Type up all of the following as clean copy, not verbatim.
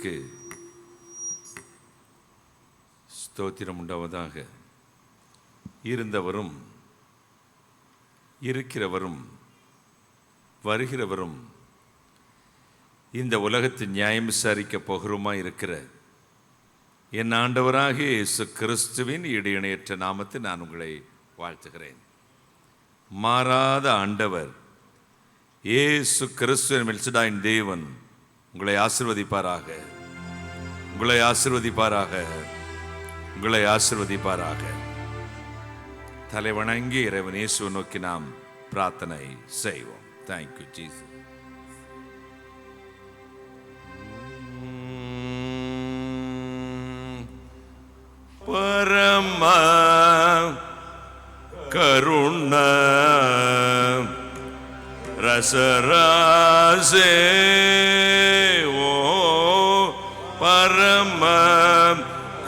நாமத்திற்கு ஸ்தோத்திரம் உண்டாவதாக. இருந்தவரும் இருக்கிறவரும் வருகிறவரும் இந்த உலகத்தில் நியாயம் விசாரிக்க போகிறோமா இருக்கிற என் ஆண்டவராகிய இயேசு கிறிஸ்துவின் ஈடு இணையற்ற நாமத்தில் நான் உங்களை வாழ்த்துகிறேன். மாறாத ஆண்டவர் இயேசு கிறிஸ்துவின் மெல்சிடாயின் தேவன் உங்களை ஆசீர்வதிப்பாராக, உங்களை ஆசீர்வதிப்பாராக, உங்களை ஆசீர்வதிப்பாராக. தலை வணங்கி இறைவன் இயேசுவை நோக்கி நாம் பிரார்த்தனை செய்வோம். Thank you Jesus. பரம கருண ரசராசே ஓ பரம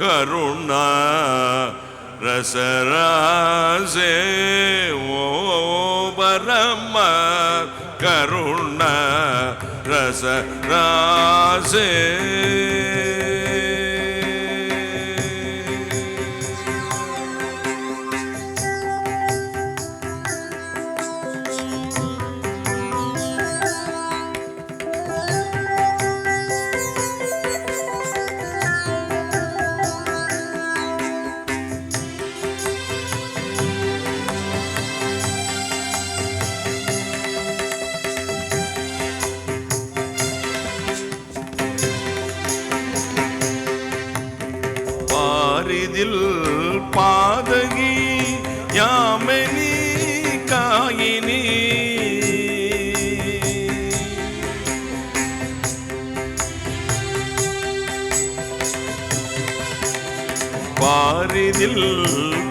கருண ரசராசே ஓ பரம கருண ரசராசே பாதகி யாமினி காயினி பாரிதில்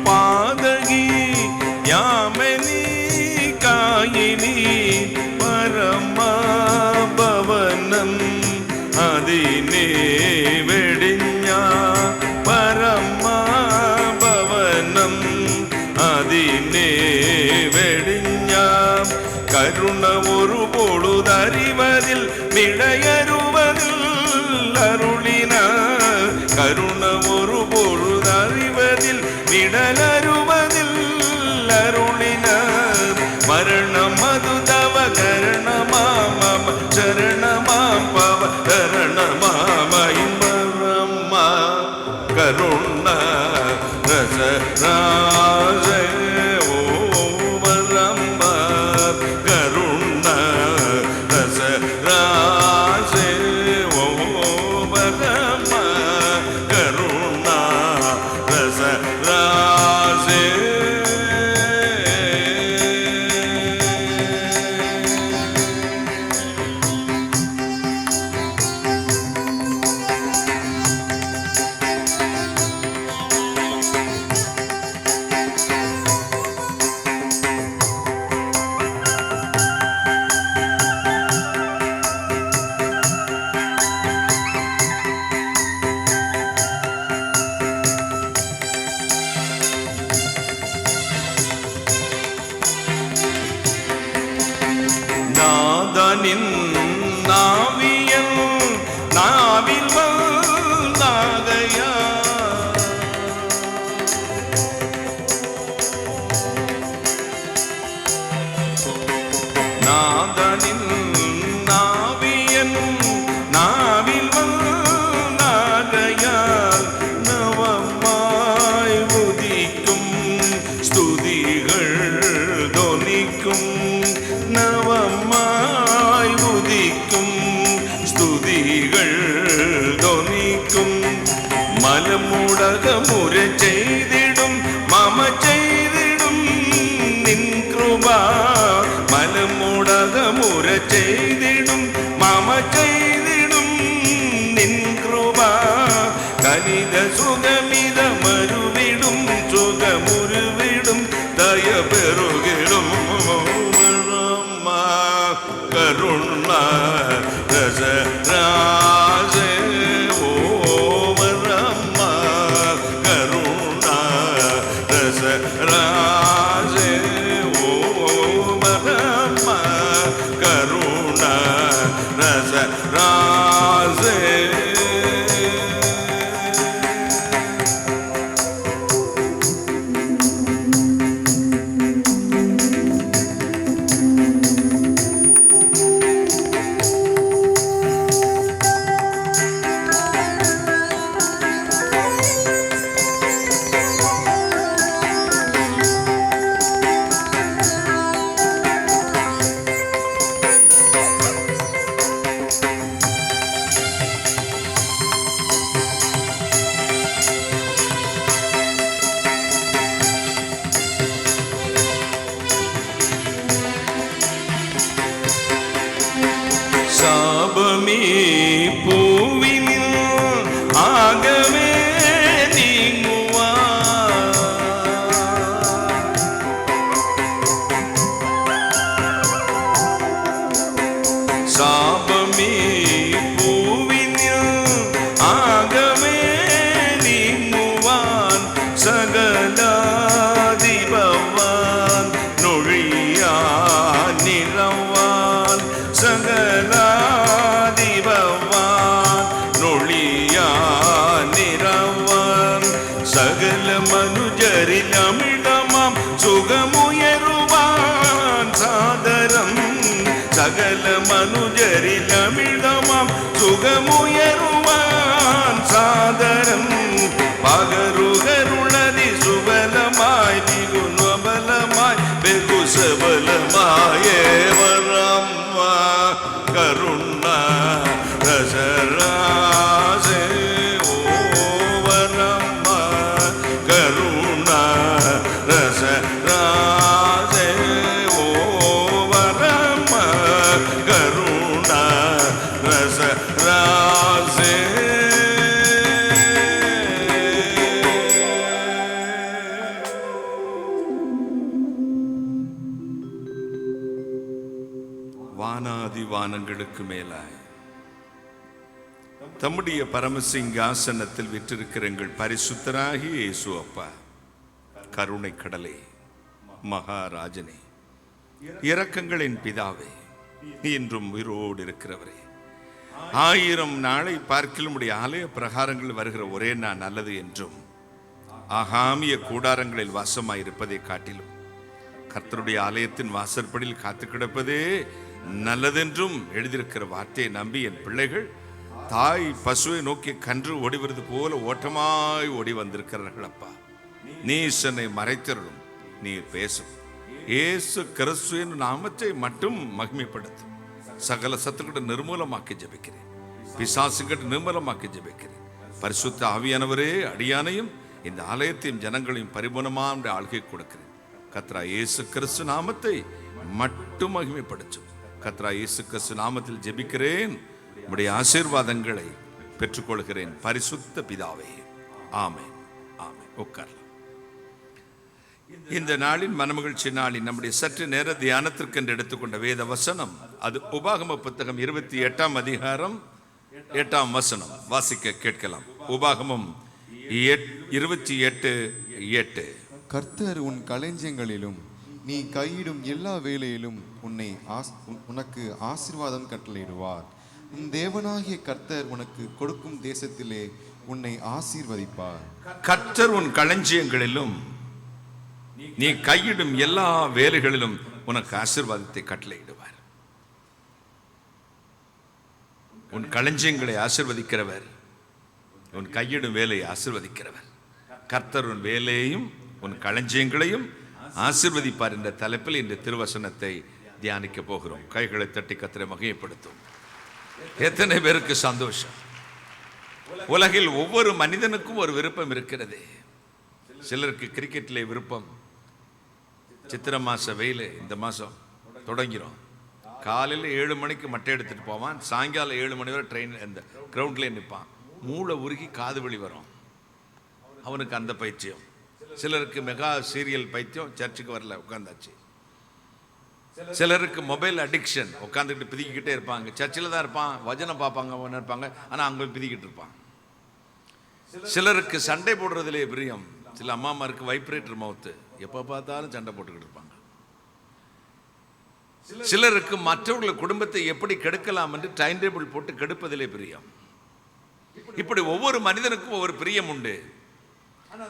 பாதகி யாமினி காயினி பரமபவனம் அதினே வெடிஞ்ச பரமபவனம் அதினே வெடிஞ்ச கருண ஒரு பொழுதறிவதில் விடையறுவதில் அருளின கருண ஒரு பொழுதறிவதில் விடலறுவதில் அருளின மரணம் அது தவ கரணமாம சரணமாம் பவ கரணமாம கருண ரச ராஜ ஓ வரம்ப கருண ரச ராஜ ஓ வரம்ப கருண ரச ராஜ நாதனின் நாவியன் நாவில் வந்தாகையா நாதனின் நாவியன் நாவில் வந்தாகையால் நவமாய் உதிக்கும் ஸ்துதிகள் தொனிக்கும் நவமாய் உதிக்கும் ஸ்துதிகள் தொனிக்கும் மலமுடக முறை செய்திடும் மம செய்திடும் நின் கிருபா மலமுடக முறை செய்திடும் மம செய்திடும் நின் கிருபா கனித சுகமித மறுவிடும் சுகமுருவிடும் தய பெருகிடும் கருண ரச ராஜ ஓ வரம்ப கருண ரச ராஜ ஓ வரம்ப கருண ரச ராஜ ஆகவே நீங்குவான் சகலாதிபவான் நொழியா நிறவான் சகலாதிபவான் நொழியா நிறவான் சகல மனுஜரில் அமிழ்தமாம் சுகமுயருவான் சாதரம் சகல மனுஜரில் அமிழ்தமாம் சுகமுயருவான் சாதரம் பகருகருளதி சுபலமாய் மிகு நபலமாய் வெகு சபலமாயே வரம்மா கருணா ரசராசே ஓ வரம்மா கருணா ரசராசே ஓ வரம்மா கருணா ரசராசே. வானாதி வானங்களுக்கு மேலாய் தம்முடைய பரமசிங்காசனத்தில் விற்றிருக்கிற எங்கள் பரிசுத்தராகிய இயேசு அப்பா, கருணை கடலே, மகாராஜனே, இரக்கங்களின் பிதாவே, இன்றும் உயிரோடு இருக்கிறவரே, 1000 நாளை பார்க்கிலும் உடைய ஆலய பிரகாரங்கள் வருகிற ஒரே நான் நல்லது என்றும் ஆகாமிய கூடாரங்களில் வாசமாயிருப்பதை காட்டிலும் கர்த்தருடைய ஆலயத்தின் வாசற்படியில் காத்து கிடப்பதே நல்லதென்றும் எழுதியிருக்கிற வார்த்தையை நம்பி என் பிள்ளைகள் தாய் பசுவை நோக்கி கன்று ஓடி வருவது போல ஓட்டமாய் ஓடி வந்திருக்கிறார்கள். அப்பா, நீசனை மறைத்தருளும், நீர் பேசும். இயேசு கிறிஸ்துவின் நாமத்தை மட்டும் மகிமைப்படுத்தும். சகல சத்துக்கிட்ட நிர்மூலமாக்கி ஜெபிக்கிறேன், பிசாசுக்கிட்ட நிர்மூலமாக்கி ஜெபிக்கிறேன். பரிசுத்த ஆவியானவரே, அடியானையும் இந்த ஆலயத்தையும் ஜனங்களையும் பரிபூர்ணமான ஆள்கை கொடுக்கிறேன். கர்த்தரா இயேசு கிறிஸ்து நாமத்தை மட்டும் மகிமைப்படுத்தும். கர்த்தரா இயேசு கிறிஸ்து நாமத்தில் ஜெபிக்கிறேன், உம்முடைய ஆசீர்வாதங்களை பெற்றுக்கொள்கிறேன் பரிசுத்த பிதாவே. ஆமென், ஆமென். உட்கார்லாம். இந்த நாளின் மனமகிழ்ச்சி நாளின் நம்முடைய சற்று நேர தியானத்திற்கென்று எடுத்துக்கொண்ட வேத வசனம் அது உபாகம புத்தகம் 28ஆம் அதிகாரம் 8ஆம் வசனம். வாசிக்க கேட்கலாம். உபாகமம் 28:8. கர்த்தர் உன் களஞ்சியங்களிலும் நீ கையிடும் எல்லா வேலையிலும் உனக்கு ஆசீர்வாதம் கட்டளையிடுவார். உன் தேவனாகிய கர்த்தர் உனக்கு கொடுக்கும் தேசத்திலே உன்னை ஆசீர்வதிப்பார். கர்த்தர் உன் களஞ்சியங்களிலும் நீ கையிடும் எல்லா வேலைகளிலும் உனக்கு ஆசீர்வாதத்தை கட்டளையிடுவார். உன் களஞ்சியங்களை ஆசீர்வதிக்கிறவர், உன் கையிடும் வேலையை ஆசீர்வதிக்கிறவர். கர்த்தர் உன் வேலையையும் உன் களஞ்சியங்களையும் ஆசீர்வதிப்பார் என்ற தலைப்பில் இந்த திருவசனத்தை தியானிக்க போகிறோம். கைகளை தட்டி கர்த்தரை மகிமைப்படுத்தும். எத்தனை பேருக்கு சந்தோஷம்! உலகில் ஒவ்வொரு மனிதனுக்கும் ஒரு விருப்பம் இருக்கிறது. சிலருக்கு கிரிக்கெட்டிலே விருப்பம். சித்திரை மாச வெயில் இந்த மாசம் தொடங்கிறோம். காலையில் 7 மணிக்கு மட்டை எடுத்துட்டு போவான், சாயங்காலம் 7 மணி வரை ட்ரெயின் இந்த கிரவுண்ட்லேயே நிற்பான். மூளை உருகி காது வலி வரும் அவனுக்கு, அந்த பைத்தியம். சிலருக்கு மெகா சீரியல் பைத்தியம், சர்ச்சுக்கு வரல, உட்காந்தாச்சு. சிலருக்கு மொபைல் அடிக்ஷன், உட்காந்துக்கிட்டு பிதிக்கிட்டே இருப்பாங்க. சர்ச்சில் தான் இருப்பான், வஜனம் பார்ப்பாங்க, இருப்பாங்க, ஆனால் அங்கே பிதிக்கிட்டு இருப்பான். சிலருக்கு சண்டை போடுறதுலே பிரியம். சில அம்மாமாருக்கு வைப்ரேட்டர் மவுத்து, எப்போ பார்த்தாலும் சண்டை போட்டுக்கிட்டு இருப்பாங்க. சிலருக்கு மற்றவர்கள் குடும்பத்தை எப்படி கெடுக்கலாம் என்று டைம் டேபிள் போட்டு கெடுப்பதிலே பிரியம். இப்படி ஒவ்வொரு மனிதனுக்கும் ஒவ்வொரு பிரியம் உண்டு.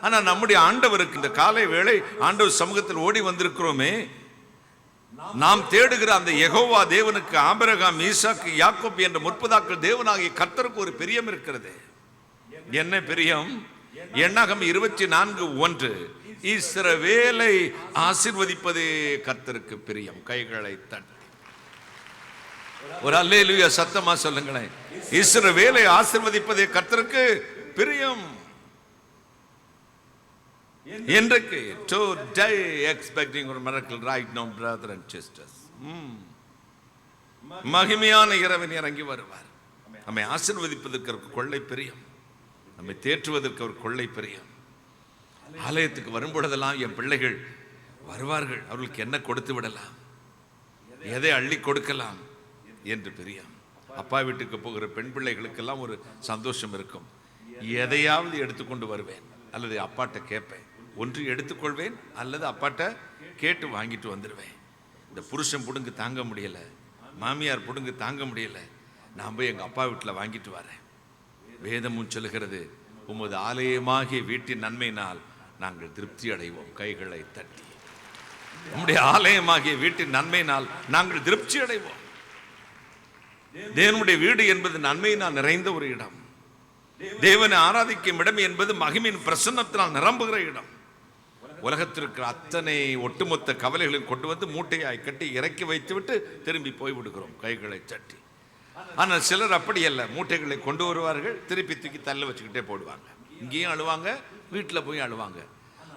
ஆனா நம்முடைய ஆண்டவருக்கு இந்த காலை வேளை ஆண்டவர் சமூகத்தில் ஓடி வந்திருக்கிறோமே, நாம் தேடுகிற அந்த யெகோவா தேவனுக்கு ஆபிரகாம், ஈசாக்கு, யாக்கோபு என்ற முற்பதாக்கள் தேவனாகிய கர்த்தருக்கு ஒரு பிரியம் இருக்கிறது. என்ன பிரியம்? எண்ணாகமம் 24:1 இஸ்ரவேலை ஆசீர்வதிப்பதே கர்த்தருக்கு பிரியம். கைகளை தட்டி ஒரு அல்லேலூயா சத்தமா சொல்லுங்களேன். இஸ்ரவேலை ஆசீர்வதிப்பதே கர்த்தருக்கு பிரியம். இன்றைக்கு today expecting a miracle right now brother and sisters. மகிமையான இரவின் இறங்கி வருவார். நம்மை ஆசீர்வதிப்பதற்கு ஒரு கொள்ளை பிரியம், நம்மை தேற்றுவதற்கு ஒரு கொள்ளை பிரியம். ஆலயத்துக்கு வரும்பொழுதெல்லாம் என் பிள்ளைகள் வருவார்கள், அவர்களுக்கு என்ன கொடுத்து விடலாம், எதை அள்ளி கொடுக்கலாம் என்று பிரியம். அப்பா வீட்டுக்கு போகிற பெண் பிள்ளைகளுக்கெல்லாம் ஒரு சந்தோஷம் இருக்கும். எதையாவது எடுத்துக்கொண்டு வருவேன் அல்லது அப்பாட்ட கேட்பேன். ஒன்று எடுத்துக்கொள்வேன் அல்லது அப்பாட்ட கேட்டு வாங்கிட்டு வந்துடுவேன். இந்த புருஷன் புடுங்கு தாங்க முடியல, மாமியார் புடுங்கு தாங்க முடியல, நான் போய் எங்கள் அப்பா வீட்டில் வாங்கிட்டு வரேன். வேதமும் சொல்லுகிறது, உமது ஆலயமாகிய வீட்டின் நன்மையினால் நாங்கள் திருப்தி அடைவோம். கைகளை தட்டி, உம்முடைய ஆலயமாகிய வீட்டின் நன்மையினால் நாங்கள் திருப்தி அடைவோம். தேவனுடைய வீடு என்பது நன்மையினால் நிறைந்த ஒரு இடம். தேவனை ஆராதிக்கும் இடம் என்பது மகிமையின் பிரசன்னத்தினால் நிரம்புகிற இடம். உலகத்திற்கு அத்தனை ஒட்டுமொத்த கவலைகளையும் கொண்டு வந்து மூட்டையாய் கட்டி இறக்கி வைத்துவிட்டு திரும்பி போய்விடுகிறோம் கைகளை தட்டி. ஆனால் சிலர் அப்படி அல்ல, மூட்டைகளை கொண்டு வருவார்கள், திருப்பி தூக்கி தள்ள வச்சுக்கிட்டே போடுவாங்க. இங்கேயும் அழுவாங்க, வீட்டில் போய் அழுவாங்க.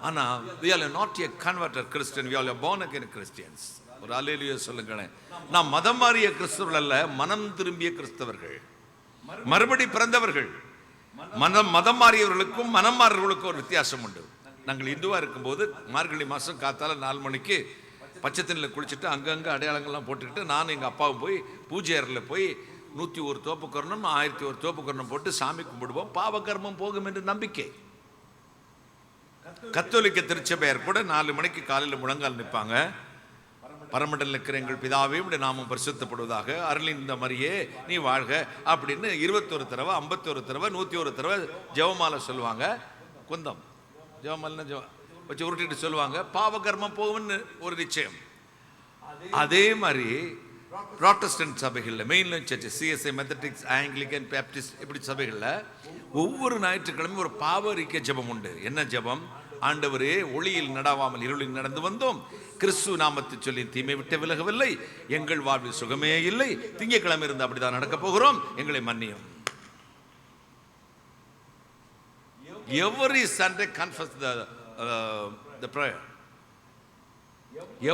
ஆனால் we are not a converted Christian, we are born again Christians. ஒரு அல்லேலூயா சொல்லுங்களேன். நாம் மதம் மாறிய கிறிஸ்தவர்கள் அல்ல, மனம் திரும்பிய கிறிஸ்தவர்கள், மறுபடி பிறந்தவர்கள். மதம் மாறியவர்களுக்கும் மனம் மாறியவர்களுக்கும் ஒரு வித்தியாசம் உண்டு. நாங்கள் இந்துவா இருக்கும்போது மார்கழி மாதம் காத்தால 4 மணிக்கு பச்சை தண்ணியில் குளிச்சுட்டு அங்கங்கே அடையாளங்கள்லாம் போட்டுக்கிட்டு நான் எங்கள் அப்பாவும் போய் பூஜை அறையில் போய் 101 தோப்பு கரணம் 1001 தோப்பு கரணம் போட்டு சாமி கும்பிடுவோம். பாவகர்மம் போகும் என்று நம்பிக்கை. கத்தோலிக்க திருச்சபையார் கூட 4 மணிக்கு காலையில் முழங்கால் நிற்பாங்க. பரமண்டல் இருக்கிற எங்கள் பிதாவே உடைய நாமம் பரிசுத்தப்படுவதாக, அருளிந்த மரியே நீ வாழ்க அப்படின்னு 21 தடவை 51 தடவை 101 தடவை ஜெபமாலை சொல்லுவாங்க. குந்தம் ஜெபமாலை வச்சு உருட்டிட்டு சொல்லுவாங்க, பாவகர்மம் போகும்னு ஒரு நிச்சயம். அதே மாதிரி புராட்டஸ்டன்ட் சபைகளில், mainline church, CSI, Methodists, Anglican, Baptist, இப்படி சபைகளில் ஒவ்வொரு ஞாயிற்றுக்கிழமையும் ஒரு பாவ அறிக்கை ஜெபம் உண்டு. என்ன ஜெபம்? ஆண்டவரே, ஒளியில் நடாவாமல் இருளில் நடந்து வந்தோம், கிறிஸ்து நாமத்தை சொல்லி தீமை விட்டு விலகவில்லை, எங்கள் வாழ்வில் சுகமே இல்லை, திங்கட்கிழமை இருந்து அப்படிதான் நடக்க போகிறோம், எங்களை மன்னியும். Every Sunday confess the prayer.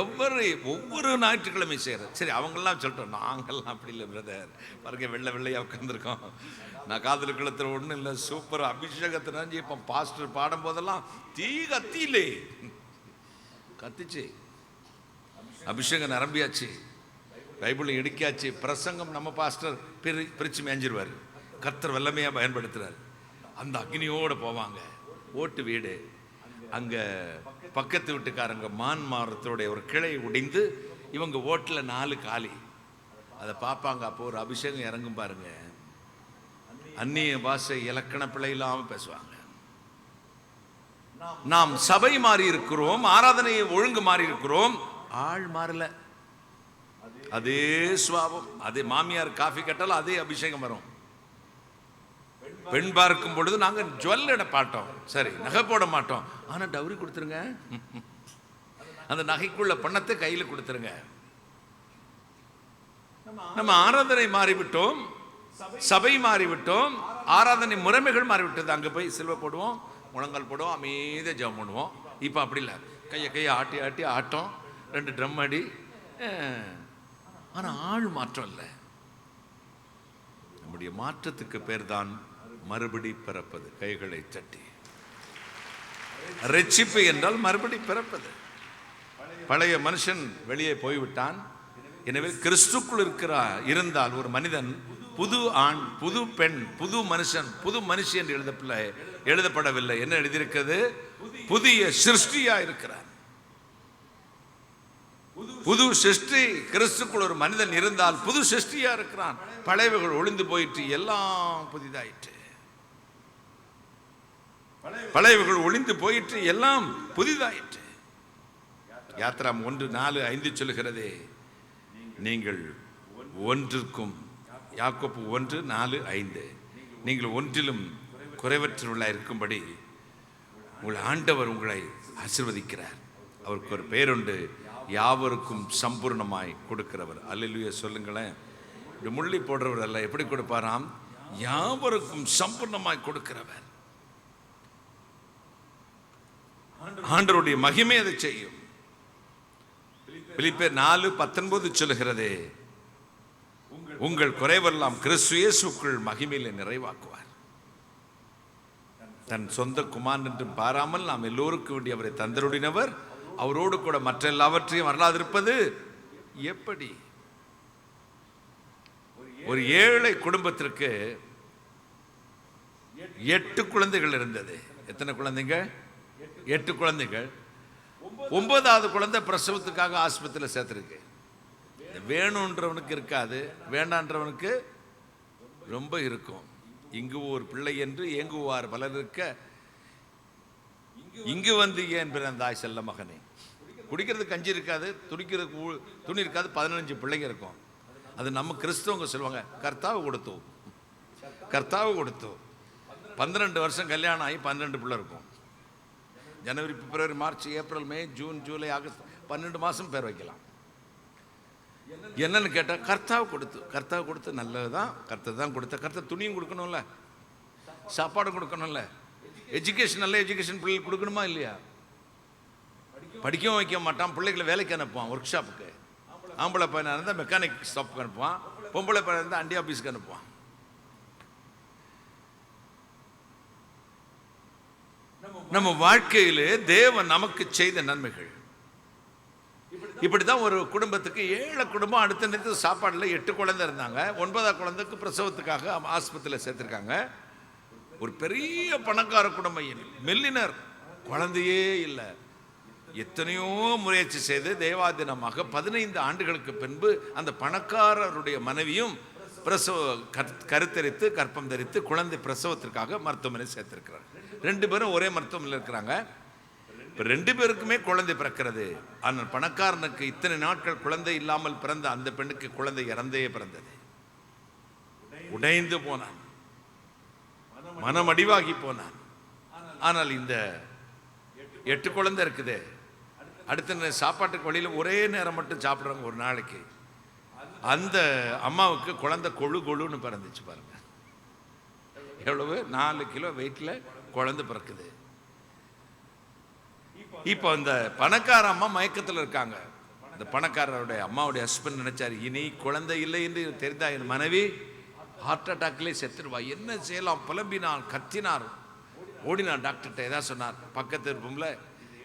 ஒவ்வொரு ஞாயிற்றுக்கிழமை செய்யற. சரி, அவங்கெல்லாம் சொல்லிட்டோம், நாங்கள்லாம் அப்படி இல்லை பிரதர், பாருங்க வெள்ளையா உட்காந்துருக்கோம். நான் காதல் கிளத்துல ஒன்றும் இல்லை, சூப்பர் அபிஷேகத்தினா. இப்போ பாஸ்டர் பாடும் போதெல்லாம் தீ கத்தியிலே கத்திச்சு, அபிஷேகம் நிரம்பியாச்சு, பைபிளை இடிக்காச்சு, பிரசங்கம் நம்ம பாஸ்டர் பிரிச்சு மேஞ்சிருவார், கர்த்தர் வல்லமையாக பயன்படுத்துறாரு. அந்த அக்னியோடு போவாங்க. ஓட்டு வீடு, அங்கே பக்கத்து வீட்டுக்காரங்க மான் மரத்தோடைய ஒரு கிளை உடைந்து இவங்க ஓட்டில் 4 காலி, அதை பார்ப்பாங்க. அப்போ ஒரு அபிஷேகம் இறங்கும் பாருங்க, அந்நிய பாஷை இலக்கண பிழை இல்லாமல் பேசுவாங்க. நாம் சபை மாறி இருக்கிறோம், ஆராதனையை ஒழுங்கு மாறி இருக்கிறோம், ஆள் மாறல. அதே சுவாபம், அதே மாமியார் காஃபி கட்டாலும் அதே அபிஷேகம் வரும். பெண் பார்க்கும் பொழுது நாங்கள் ஜுவல்லிட மாட்டோம், சரி நகை போட மாட்டோம், ஆனால் டவுரி கொடுத்துருங்க, அந்த நகைக்குள்ள பணத்தை கையில் கொடுத்துருங்க. நம்ம ஆராதனை மாறிவிட்டோம், சபை மாறிவிட்டோம், ஆராதனை முறைமைகள் மாறிவிட்டது. அங்கே போய் சிலுவை போடுவோம், முழங்கால் போடுவோம், அமைதியாக ஜெபம் பண்ணுவோம். இப்போ அப்படி இல்லை, கையை ஆட்டி ஆட்டி ஆட்டம், 2 ட்ரம் அடி. ஆனால் ஆள் மாற்றம் இல்லை. நம்முடைய மாற்றத்துக்கு பேர் தான் மறுபடி பிறப்பது. கைகளை தட்டி. ரட்சிப்பு என்றால் மறுபடி பிறப்பது. பழைய மனுஷன் வெளியே போய்விட்டான். எனவே கிறிஸ்துக்குள் இருந்தால் ஒரு மனிதன் புது ஆண், புது பெண், புது மனுஷன், புது மனுஷி என்று எழுதப்படவில்லை. என்ன எழுதியிருக்கிறது? புதிய சிருஷ்டியா இருக்கிறார். புது சிருஷ்டி. கிறிஸ்துக்குள் ஒரு மனிதன் இருந்தால் புது சிருஷ்டியா இருக்கிறான். பழையவைகள் ஒளிந்து போயிற்று, எல்லாம் புதிதாயிற்று. பழையவைகள் ஒளிந்து போயிற்று, எல்லாம் புதிதாயிற்று. யாத்ராம் 1:4-5 சொல்லுகிறதே, நீங்கள் ஒன்றுக்கும், யாக்கோப்பு 1:4-5, நீங்கள் ஒன்றிலும் குறைவற்றவர்களாக இருக்கும்படி உங்கள் ஆண்டவர் உங்களை ஆசீர்வதிக்கிறார். அவருக்கு ஒரு பேருண்டு, யாவருக்கும் சம்பூர்ணமாய் கொடுக்கிறவர். அல்லேலூயா சொல்லுங்களேன். இப்படி முள்ளி போடுறவர் அல்ல, எப்படி கொடுப்பாராம்? யாவருக்கும் சம்பூர்ணமாய் கொடுக்கிறவர். ஆண்டவருடைய மகிமை அதை செய்யும். பிலிப்பியர் 4:19 சொல்லுகிறதே, உங்கள் குறைவெல்லாம் கிறிஸ்து இயேசுக்குள் மகிமையிலே நிறைவாக்குவார். தன் சொந்த குமாரன் என்றும் பாராமல் நாம் எல்லோருக்கும் வேண்டி அவரை தந்தருடினவர், அவரோடு கூட மற்ற எல்லாவற்றையும் வரலாதிருப்பது எப்படி? ஒரு ஏழை குடும்பத்திற்கு 8 குழந்தைகள் இருந்தது. எத்தனை குழந்தைங்க? 8 குழந்தைகள். 9வது குழந்தை பிரசவத்துக்காக ஆஸ்பத்திரியில் சேர்த்துருக்கு. வேணுன்றவனுக்கு இருக்காது, வேண்டான்றவனுக்கு ரொம்ப இருக்கும். இங்கு ஒரு பிள்ளை என்று ஏங்குவார் பலர் இருக்க, இங்கு வந்து ஏன் பிறந்தாய் செல்ல மகனே. குடிக்கிறதுக்கு கஞ்சி இருக்காது, துடிக்கிறதுக்கு துணி இருக்காது, 15 பிள்ளைங்க இருக்கும். அது நம்ம கிறிஸ்தவங்க சொல்லுவாங்க, கர்த்தாவை கொடுத்தோம், கர்த்தாவை கொடுத்தோம். 12 வருஷம் கல்யாணம் ஆகி 12 பிள்ளை இருக்கும். ஜனவரி, பிப்ரவரி, மார்ச், ஏப்ரல், மே, ஜூன், ஜூலை, ஆகஸ்ட் 12 மாதம் பேர் வைக்கலாம். என்னன்னு கேட்டால் கர்த்தாவை கொடுத்து நல்லதுதான். கர்த்தர் தான் கொடுத்த. கர்த்தர் துணியும் கொடுக்கணும்ல, சாப்பாடு கொடுக்கணும்ல, எஜுகேஷன், நல்ல எஜுகேஷன் பிள்ளைகளுக்கு கொடுக்கணுமா இல்லையா? படிக்கவும் வைக்க மாட்டான், பிள்ளைகளை வேலைக்கு அனுப்புவான், ஒர்க் ஷாப்புக்கு. ஆம்பளை பையனாக இருந்தால் மெக்கானிக் ஷாப்புக்கு அனுப்புவான், பொம்பளை பையனாக இருந்தால் அண்டி ஆஃபீஸுக்கு அனுப்புவான். நம்ம வாழ்க்கையிலே தேவன் நமக்கு செய்த நன்மைகள் இப்படிதான். ஒரு குடும்பத்துக்கு 7 குடும்பம் அடுத்த நேரத்து சாப்பாடுல 8 குழந்தை இருந்தாங்க. 9வது குழந்தைக்கு பிரசவத்துக்காக ஆஸ்பத்திரியில் சேர்த்திருக்காங்க. ஒரு பெரிய பணக்கார குடும்பம், மில்லினர், குழந்தையே இல்லை. எத்தனையோ முயற்சி செய்து தேவாதினமாக 15 ஆண்டுகளுக்கு பின்பு அந்த பணக்காரருடைய மனைவியும் கருத்தரித்து கற்பம் தரித்து குழந்தை பிரசவத்திற்காக மருத்துவமனை சேர்த்திருக்கிறார். 2 பேரும் ஒரே மருத்துவமனையில் இருக்கிறாங்க. இப்போ 2 பேருக்குமே குழந்தை பிறக்கிறது. ஆனால் பணக்காரனுக்கு இத்தனை நாட்கள் குழந்தை இல்லாமல் பிறந்த அந்த பெண்ணுக்கு குழந்தை இறந்தே பிறந்தது. உடைந்து போனான், மனமடிவாகி போனான். ஆனால் இந்த 8 குழந்தை இருக்குது. அடுத்த சாப்பாட்டுக்கு வழியில் ஒரே நேரம் மட்டும் சாப்பிட்றாங்க ஒரு நாளைக்கு. அந்த அம்மாவுக்கு குழந்தை கொழுன்னு பிறந்துச்சு பாருங்க. எவ்வளவு? 4 கிலோ வெயிட்ல குழந்தை பிறக்குது. இப்போ அந்த பணக்கார அம்மா மயக்கத்தில் இருக்காங்க. அந்த பணக்காரருடைய அம்மாவுடைய ஹஸ்பண்ட் நினைச்சாரு, இனி குழந்தை இல்லை என்று தெரிந்தா என் மனைவி ஹார்ட் அட்டாக்லேயே செத்துருவா, என்ன செய்யலாம்? புலம்பினார், கத்தினார், ஓடினார். டாக்டர்கிட்ட ஏதாவது சொன்னார். பக்கத்து ரூம்ல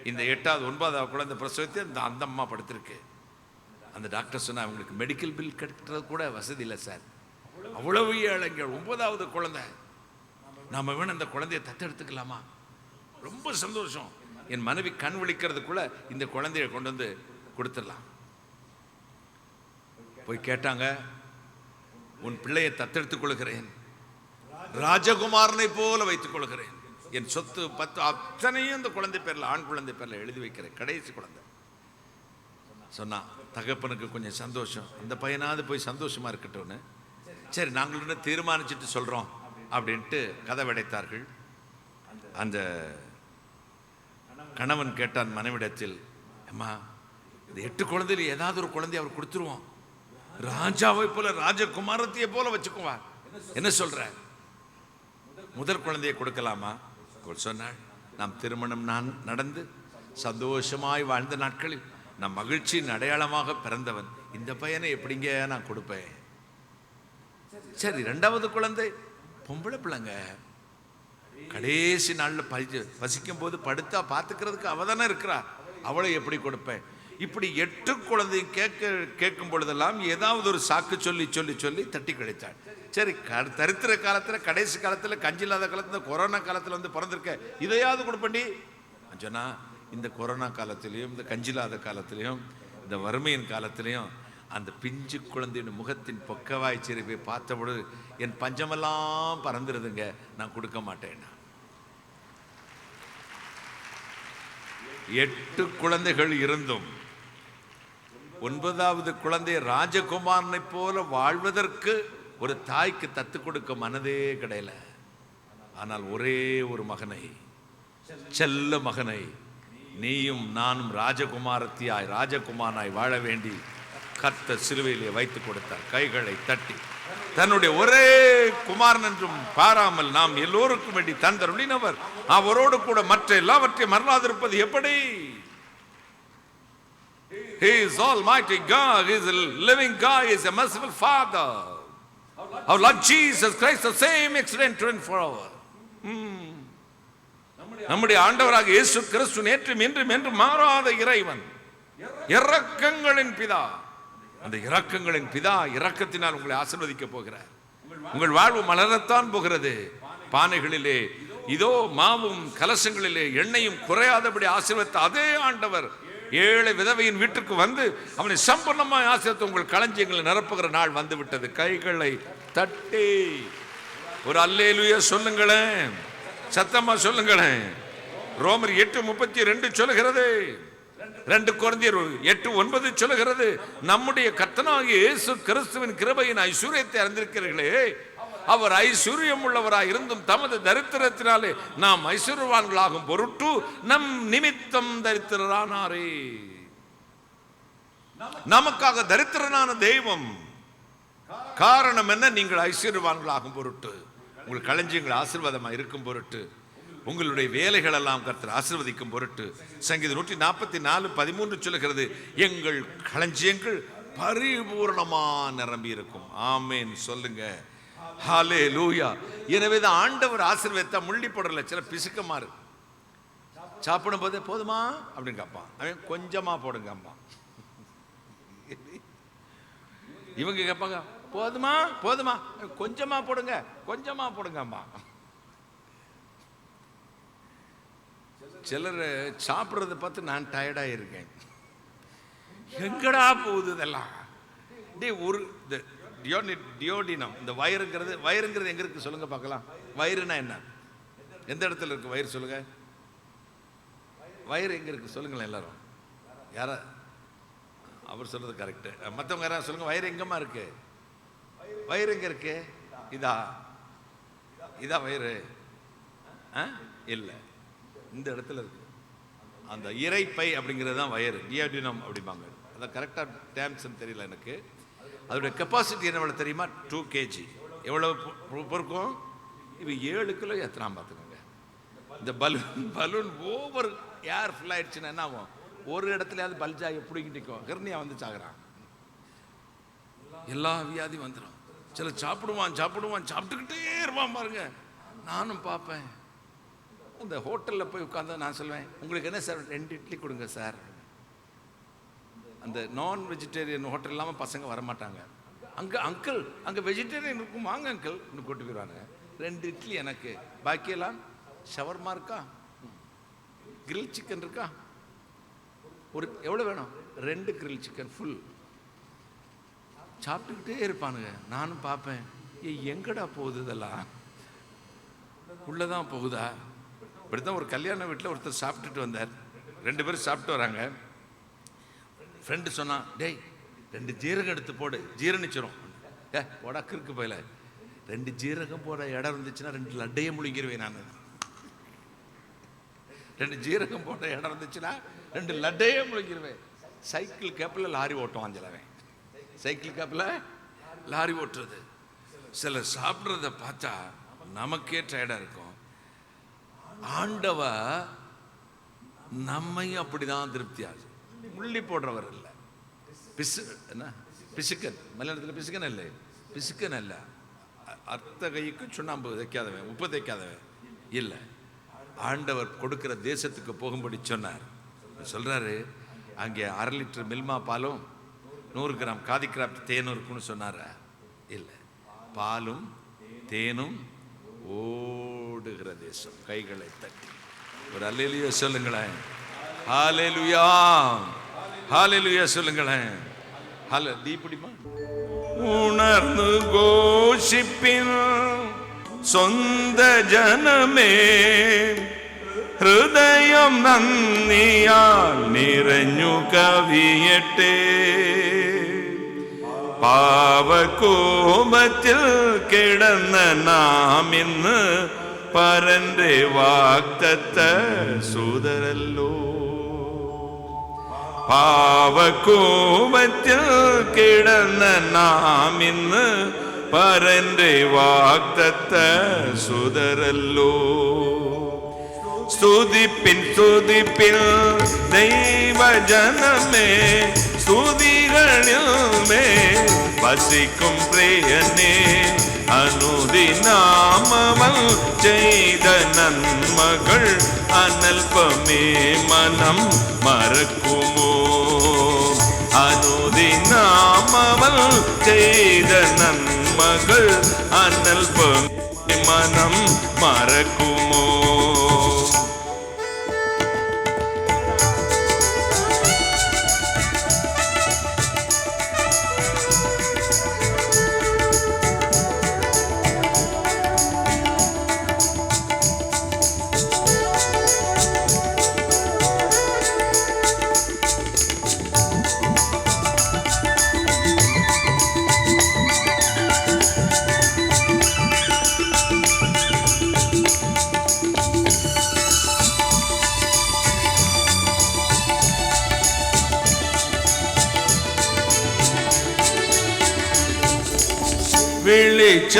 இந்த 8வது 9வது குழந்தை பிரசவத்தை அந்த அம்மா படுத்திருக்கு. அந்த டாக்டர் சொன்னா, அவங்களுக்கு மெடிக்கல் பில் கட்டுறது கூட வசதி இல்லை சார், அவ்வளவு ஏழைங்க, 9வது குழந்தை, நாம வேணும் அந்த குழந்தைய தத்தெடுத்துக்கலாமா? ரொம்ப சந்தோஷம். என் மனைவி கண் விழிக்கிறதுக்குள்ள இந்த குழந்தைய கொண்டு வந்து கொடுத்துடலாம். போய் கேட்டாங்க, உன் பிள்ளையை தத்தெடுத்துக் கொள்கிறேன், ராஜகுமாரனை போல வைத்துக் கொள்கிறேன், என் சொத்து 10 அத்தனையும் இந்த குழந்தை பேர்ல, ஆண் குழந்தை பேர்ல எழுதி வைக்கிறேன், கடைசி குழந்தை. சொன்னா தகப்பனுக்கு கொஞ்சம் சந்தோஷம், அந்த பையனாவது போய் சந்தோஷமா இருக்கட்டும்னு. சரி, நாங்கள் தீர்மானிச்சுட்டு சொல்றோம் அப்படின்ட்டு கதை அடைத்தார்கள். அந்த கணவன் கேட்டான் மனைவிடத்தில், அம்மா இந்த 8 குழந்தையில ஏதாவது ஒரு குழந்தைய அவர் கொடுத்துருவோம், ராஜாவை போல ராஜகுமாரத்தையே போல வச்சுக்குவார், என்ன சொல்ற? முதல் குழந்தையை கொடுக்கலாமா? சொன்னாள், நாம் திருமணம் நடந்து சந்தோஷமாய் வாழ்ந்த நாட்களில் நம் மகிழ்ச்சியின் அடையாளமாக பிறந்தவன் இந்த பையனை எப்படிங்க நான் கொடுப்பேன்? சரி, 2வது குழந்தை பொம்பளை பிள்ளைங்க, கடைசி நாளில் பசிக்கும் போது படுத்தா பார்த்துக்கிறதுக்கு அவ தானே இருக்கிறா, அவளை எப்படி கொடுப்பேன்? இப்படி 8 குழந்தை கேட்கும் பொழுதெல்லாம் ஏதாவது ஒரு சாக்கு சொல்லி சொல்லி சொல்லி தட்டி கழித்தாள். சரி, தரித்திர காலத்தில், கடைசி காலத்தில், கஞ்சி இல்லாத காலத்தில், கொரோனா காலத்தில் வந்து பிறந்திருக்க, இதையாவது கொடுப்பண்டி சொன்னா. இந்த கொரோனா காலத்திலையும், இந்த கஞ்சி இல்லாத காலத்திலையும், இந்த வறுமையின் காலத்திலையும் அந்த பிஞ்சு குழந்தையின் முகத்தின் பொக்கவாய் சிரிப்பை பார்த்தபொழுது என் பஞ்சமெல்லாம் பறந்துருதுங்க, நான் கொடுக்க மாட்டேன். 8 குழந்தைகள் இருந்தும் 9வது குழந்தை ராஜகுமாரனை போல வாழ்வதற்கு ஒரு தாய்க்கு தத்து கொடுக்க மனதே கிடையல. ஆனால் ஒரே ஒரு மகனை, செல்ல மகனை, நீயும் நானும் ராஜகுமாரத்தியாய் ராஜகுமாரனாய் வாழ வேண்டி கர்த்தர் சிலுவையிலே வைத்து கொடுத்தார். கைகளை தட்டி தன்னுடைய ஒரே குமாரன் என்றும் பாராமல் நாம் எல்லோருக்கும் வேண்டி தந்தருளினவர் அவரோடு கூட மற்ற எல்லாவற்றையும் மறவாதிருப்பது எப்படி? He is Almighty God, He is a living God, He is a merciful Father. Our Lord Jesus Christ, the same excellent and forever. நம்முடைய ஆண்டவராக இயேசு கிறிஸ்து நேற்றும் இன்றும் என்றும் மாறாத இறைவன், இரக்கங்களின் பிதா, அந்த இரக்கங்களின் பிதா இரக்கத்தினால் உங்களை ஆசீர்வதிக்க போகிறார். உங்கள் வாழ்வு மலரத்தான் போகிறது. பானைகளிலே இதோ மாவும் கலசங்களிலே எண்ணெயும் குறையாதபடி ஆசீர்வதித்த அதே ஆண்டவர் ஏழை விதவையின் வீட்டுக்கு வந்து அவனை சம்பூர்ணமாய் ஆசீர்வதித்து உங்கள் களஞ்சியங்களை நிரப்புகிற நாள் வந்து விட்டது. கைகளை தட்டி ஒரு அல்லேலூயா சொல்லுங்களேன், சத்தமா சொல்லுங்களேன். ரோமர் 8:32 சொல்லுகிறது, 2 கொரிந்தியர் 8:9 சொல்லுகிறது, நம்முடைய கர்த்தனாகிய இயேசு கிறிஸ்துவின் கிருபையின் ஐஸ்வரியத்தை அறிந்திருக்கிறீர்களே, அவர் ஐஸ்வர்யம் உள்ளவராய் இருந்தும் தமது தரித்திரத்தினாலே நாம் ஐஸ்வர்யவான்களாகும் பொருட்டு நம் நிமித்தம் தரித்திரரானாரே. நமக்காக தரித்திரனான தெய்வம். காரணம் என்ன? நீங்கள் ஐஸ்வர்யவான்களாகும் பொருட்டு, உங்கள் களஞ்சியங்கள் ஆசீர்வாதமாக இருக்கும் பொருட்டு, உங்களுடைய வேலைகள் எல்லாம் கர்த்தர் ஆசீர்வதிக்கும் பொருட்டு. சங்கீதம் 144:13 சொல்லுகிறது, எங்கள் களஞ்சியங்கள் பரிபூர்ணமா நிரம்பி இருக்கும். ஆமேன் சொல்லுங்க. ஹல்லேலூயா. எனவே தான் ஆண்டவர் ஆசீர்வதித்தா முள்ளி போடல. சில பிசுக்கமாறு சாப்பிடும் போதே போதுமா அப்படின்னு கேட்பான், அவன் கொஞ்சமா போடுங்க அம்மா. இவங்க கேட்பாங்க போதுமா போதுமா, கொஞ்சமா போடுங்க கொஞ்சமா போடுங்க அம்மா. சிலர் சாப்பிட்றத பார்த்து நான் டயர்டாக இருக்கேன். எங்கடா போகுது இதெல்லாம்? ஒரு டியோடினம், இந்த வயிறுங்கிறது எங்க இருக்கு சொல்லுங்க பார்க்கலாம். வயிறுனா என்ன? எந்த இடத்துல இருக்கு வயிறு சொல்லுங்க. வயிறு எங்க இருக்கு சொல்லுங்களேன் எல்லாரும். யார அவர் சொல்றது கரெக்டு, மற்றவங்க யாராவது சொல்லுங்க. வயிறு எங்கம்மா இருக்கு? வயிறு எங்க இருக்கு? இதா வயிறு? இல்லை, இந்த இடத்துல இருக்கு. அந்த இறைப்பை அப்படிங்கிறது தான் வயிறு, டியோடினம் அப்படிம்பாங்க. அதான் கரெக்டாக டேம்ஸ் தெரியல எனக்கு. அதோடைய கெப்பாசிட்டி என்ன தெரியுமா? 2 kg. எவ்வளோ பொறுக்கும்? இது 7 கிலோ எத்தனை பார்த்துக்கோங்க. இந்த பலூன் ஓவர் ஏர் ஃபில் ஆயிடுச்சுன்னா என்ன ஆகும்? ஒரு இடத்துலயாவது பல்ஜாகி பிடிக்கிட்டிக்கும், ஹெர்னியா வந்து சாகுறான், எல்லா வியாதி வந்துடும். சில சாப்பிடுவான் சாப்பிட்டுக்கிட்டே இருப்பான் பாருங்க. நானும் பார்ப்பேன். அந்த ஹோட்டலில் போய் உட்காந்து நான் சொல்லுவேன், உங்களுக்கு என்ன சார் 2 இட்லி கொடுங்க சார். அந்த நான் வெஜிடேரியன் ஹோட்டல் இல்லாமல் பசங்க வரமாட்டாங்க. அங்கே வெஜிடேரியன் இருக்கும், வாங்க அங்கிள் இன்னும் கூட்டு போயிடுவாங்க. 2 இட்லி எனக்கு, பாக்கியெல்லாம் ஷவர்மா இருக்கா, கிரில் சிக்கன் இருக்கா, ஒரு எவ்வளோ வேணும்? 2 கிரில் சிக்கன் ஃபுல். சாப்பிட்டுக்கிட்டே இருப்பானுங்க. நானும் பார்ப்பேன், எங்கடா போகுது இதெல்லாம்? உள்ளதான் போகுதா? இப்படித்தான் ஒரு கல்யாண வீட்டில் ஒருத்தர் சாப்பிட்டுட்டு வந்தார். 2 பேரும் சாப்பிட்டு வராங்க. ஃப்ரெண்டு சொன்னான், டேய் 2 ஜீரகம் எடுத்து போடு, ஜீரணிச்சிரும். போடா கிறுக்கு போயில, 2 ஜீரகம் போட இடம் இருந்துச்சுன்னா 2 லட்டையை முழுங்கிருவேன் நான். 2 ஜீரகம் போட இடம் இருந்துச்சுன்னா 2 லட்டையே முழுங்கிருவேன். சைக்கிள் கேப்பில் லாரி ஓட்டுவான் சிலவன். சைக்கிள் கேப்பில் லாரி ஓட்டுறது. சில சாப்பிட்றத பார்த்தா நமக்கே டயர்டாக இருக்கும். ஆண்டவ நம்மையும் அப்படிதான் திருப்தியாகும். முள்ளி போடுறவர் இல்லை, பிசுக்கன். மலையாளத்தில் பிசுக்கன் இல்லை, பிசுக்கன் அல்ல. அர்த்த கைக்கு சுண்ணாம்பு தைக்காதவன், உப்பு தைக்காதவன் இல்லை. ஆண்டவர் கொடுக்கிற தேசத்துக்கு போகும்படி சொன்னார். சொல்றாரு, அங்கே 1/2 லிட்டர் மில்மா பாலும் 100 கிராம் காதி கிராப்ட் தேனும் இருக்குன்னு சொன்னார? இல்லை, பாலும் தேனும் ஓடுகிற தேசம். கைகளை தட்டி ஒரு அல்லேலூயா சொல்லுங்களேன். ஹல்லேலூயா, ஹல்லேலூயா சொல்லுங்களேன். தீபிடிமா உணர்ந்து கோஷிப்பின் சொந்த ஜனமே, ഹൃദയം നന്ദിയാൽ നിറഞ്ഞു കവിയട്ടെ. പാവകോപത്തിൽ കിടന്ന നാം ഇന്ന് പരന്റെ വാഗ്ദത്ത സുതരല്ലോ. പാവകോപത്തിൽ കിടന്ന നാം ഇന്ന് പരന്റെ വാഗ്ദത്ത സുതരല്ലോ. സ്തുതിപ്പിൻ സ്തുതിപ്പിൻ ദൈവജനമേ, സ്തുതികളിൽ വസിക്കും പ്രിയനേ. അനുദിനാമവൻ ചെയ്ത നന്മകൾ അനൽപമേ മനം മറക്കുമോ. അനുദിനാമ ചെയ്ത നന്മകൾ അനൽപം മനം മറക്കുമോ?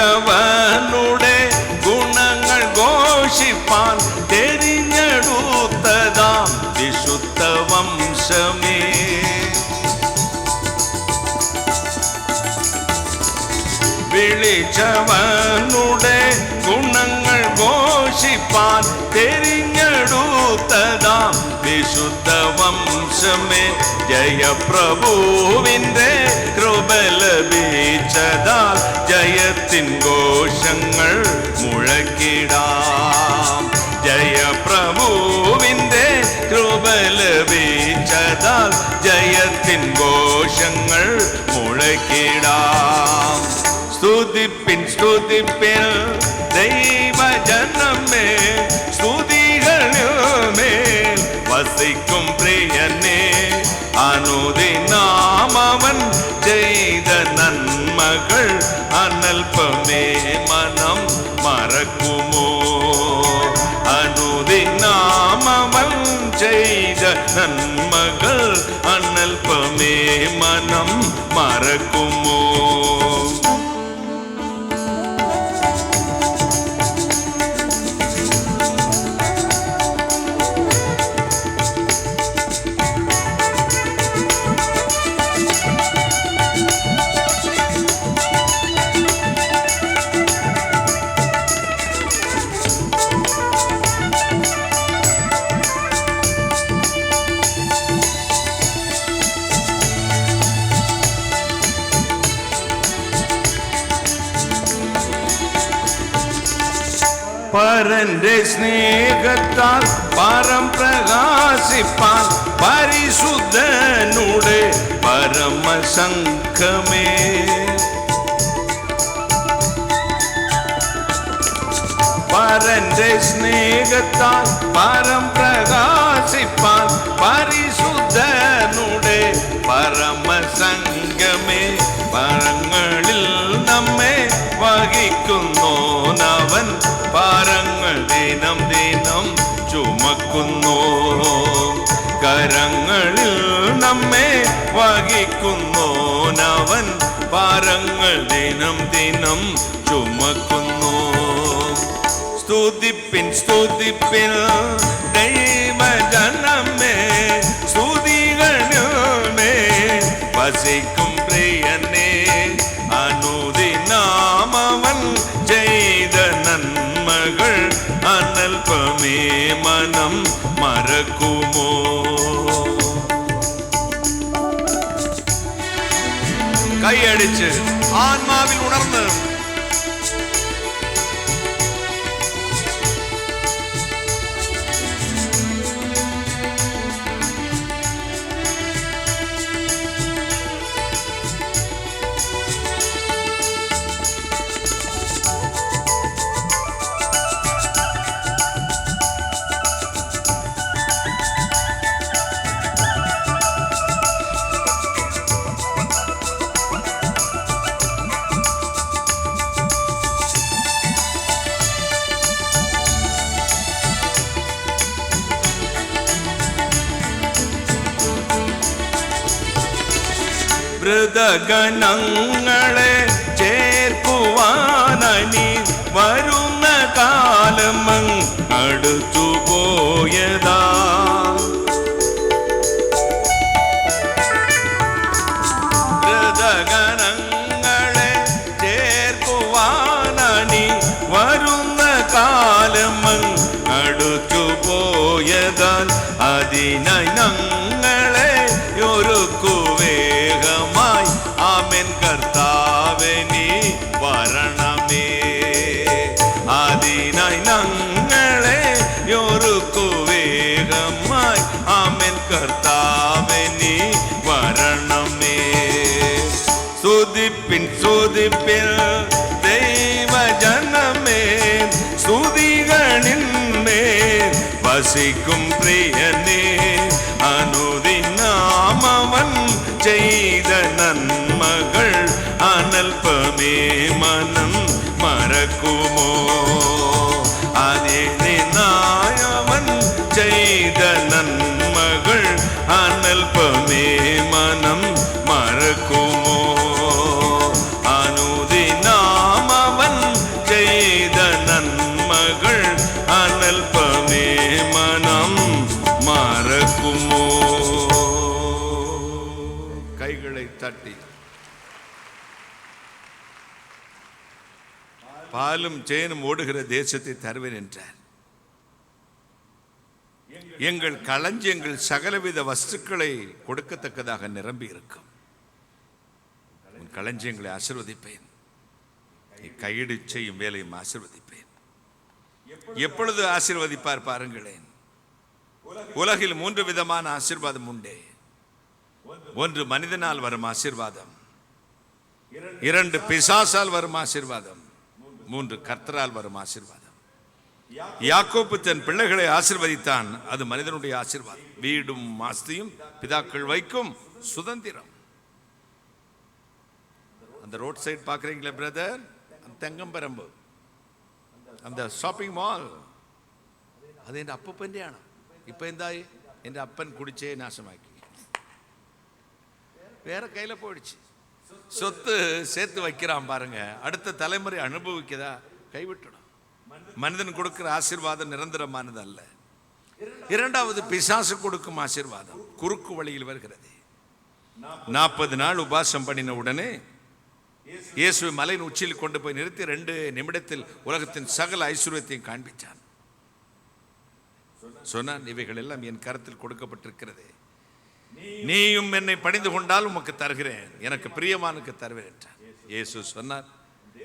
വിളിച്ചവനുടെ ഗുണങ്ങൾ ഘോഷിപ്പാൻ തെരഞ്ഞെടുത്തതാം വിശുദ്ധ വംശമേ, വിളിച്ചവനുടെ ഗുണങ്ങൾ ഘോഷിപ്പാൻ തെരഞ്ഞെടുത്തതാം വിശുദ്ധ വംശമേ, ജയപ്രഭുവിൻ്റെ കൃപ ലഭിച്ചതാൽ ജയത്തിൻ ഘോഷങ്ങൾ മുഴക്കിടാം. ജയപ്രഭുവിൻ്റെ കൃപ ലഭിച്ചതാൽ ജയത്തിൻ ഘോഷങ്ങൾ മുഴക്കിടാം. സ്തുതിപ്പിൻ സ്തുതിപ്പിൻ ദൈവജനമേ, സ്തുതികളുമേൽ വസിക്കും പ്രിയനേ, അനുദിനാമവൻ ചെയ്ത നന്മകൾ അനൽപമേ മനം മറക്കുമോ? അനുദിനാമവൻ ചെയ്ത നന്മകൾ അനൽപമേ മനം മറക്കുമോ? പരന്റെ സ്നേഹത്താൽ പരം പ്രകാശിപ്പാൻ പരിശുദ്ധനുടെ പരമസംഘമേ, പരന്റെ സ്നേഹത്താൽ പരം പ്രകാശിപ്പാൻ പരിശുദ്ധനുടെ പരമസംഘമേ, പരങ്ങളിൽ നമ്മെ വഹിക്കുന്നോനവൻ പാരങ്ങൾ ദിനം ദിനം ചുമക്കുന്നു. കരങ്ങളിൽ നമ്മെ വഹിക്കുന്നോനവൻ പാരങ്ങൾ ദിനം ദിനം ചുമക്കുന്നു. സ്തുതിപ്പിൻ സ്തുതിപ്പിൻ ദൈവജനമേ, സ്തുതികളുമേ വസിക്കും പ്രിയനേ, അനുദിനാമവൻ ചെയ്ത നന്മകൾ അനൽപമേ മനം മറക്കുമോ? കൈയടിച്ച് ആത്മാവിൽ ഉണർന്ന് മൃതഗണങ്ങളെ ചേർക്കുവാനനി വരുന്ന കാലമങ്ങ് അടുത്തുപോയതാ. മൃതഗണങ്ങളെ ചേർക്കുവാനനി വരുന്ന കാലമങ്ങ് അടുത്തുപോയതാൽ അതിനായി ഞങ്ങളെ ഒരുക്കുവേഗമായി ആമേൻ കർത്താവേ. துதிப்பில் தெய்வ ஜனமே ஸ்துதிகளின் மேல் வசிக்கும் பிரியனே அனுதினம் அவன் செய்த நன்மகள் அனல்பமே மனம் மறக்குமோ அதே அவன் செய்த நன்மகள் அனல்பமே மனம் மறக்குமோ அனுதினம் அவன் செய்த நன்மகள் அனல்பமே மனம் மறக்குமோ. கைகளை தட்டி பாலும் தேனும் ஓடுகிற தேசத்தை தருவேன் என்றார். எங்கள் களஞ்சியங்கள் சகலவித வஸ்துக்களை கொடுக்கத்தக்கதாக நிரம்பி இருக்கும். உன் களஞ்சியங்களை ஆசீர்வதிப்பேன், கையிடு செய்யும் வேலையும் ஆசீர்வதிப்பேன். எப்பொழுது ஆசீர்வதிப்பார் பாருங்களேன். உலகில் 3 விதமான ஆசீர்வாதம் உண்டே. 1 மனிதனால் வரும் ஆசீர்வாதம், 2 பிசாசால் வரும் ஆசீர்வாதம், 3 கர்த்தரால் வரும் ஆசீர்வாதம். யாக்கோபு தன் பிள்ளைகளை ஆசீர்வதித்தான், அது மனிதனுடைய ஆசீர்வாதம். வீடும் ஆஸ்தியும் பிதாக்கள் வைக்கும் சுதந்திரம். அந்த ரோட் சைடு பார்க்குறீங்களா பிரதர், തെങ്ങമ്പരമ്പ് அந்த ഷോപ്പിംഗ് മാൾ അത് എൻ്റെ അപ്പൂപ്പൻ്റെയാണ്. ഇപ്പം എന്തായി, എൻ്റെ അപ്പൻ കുടിച്ചേ നാശമാക്കി, வேற கையில போயிடுச்சு. சொத்து சேர்த்து வைக்கிறான் பாருங்க, அடுத்த தலைமுறை அனுபவிக்கதா கைவிட்டுடும். மனிதன் கொடுக்கிற ஆசீர்வாதம் நிரந்தரமானது அல்ல. 2வது பிசாசு கொடுக்கும் ஆசீர்வாதம் குறுக்கு வழியில் வருகிறது. 40 நாள் உபாசம் பண்ணின உடனே இயேசுவை மலையின் உச்சியில் கொண்டு போய் நிறுத்தி 2 நிமிடத்தில் உலகத்தின் சகல ஐஸ்வர்யத்தையும் காண்பிச்சான். சொன்னான், இவைகள் எல்லாம் என் கரத்தில் கொடுக்கப்பட்டிருக்கிறது, நீயும் என்னை பணிந்து கொண்டால் உமக்கு தருகிறேன், எனக்கு பிரியமானுக்கு தருவேன் என்றார். இயேசு சொன்னார்,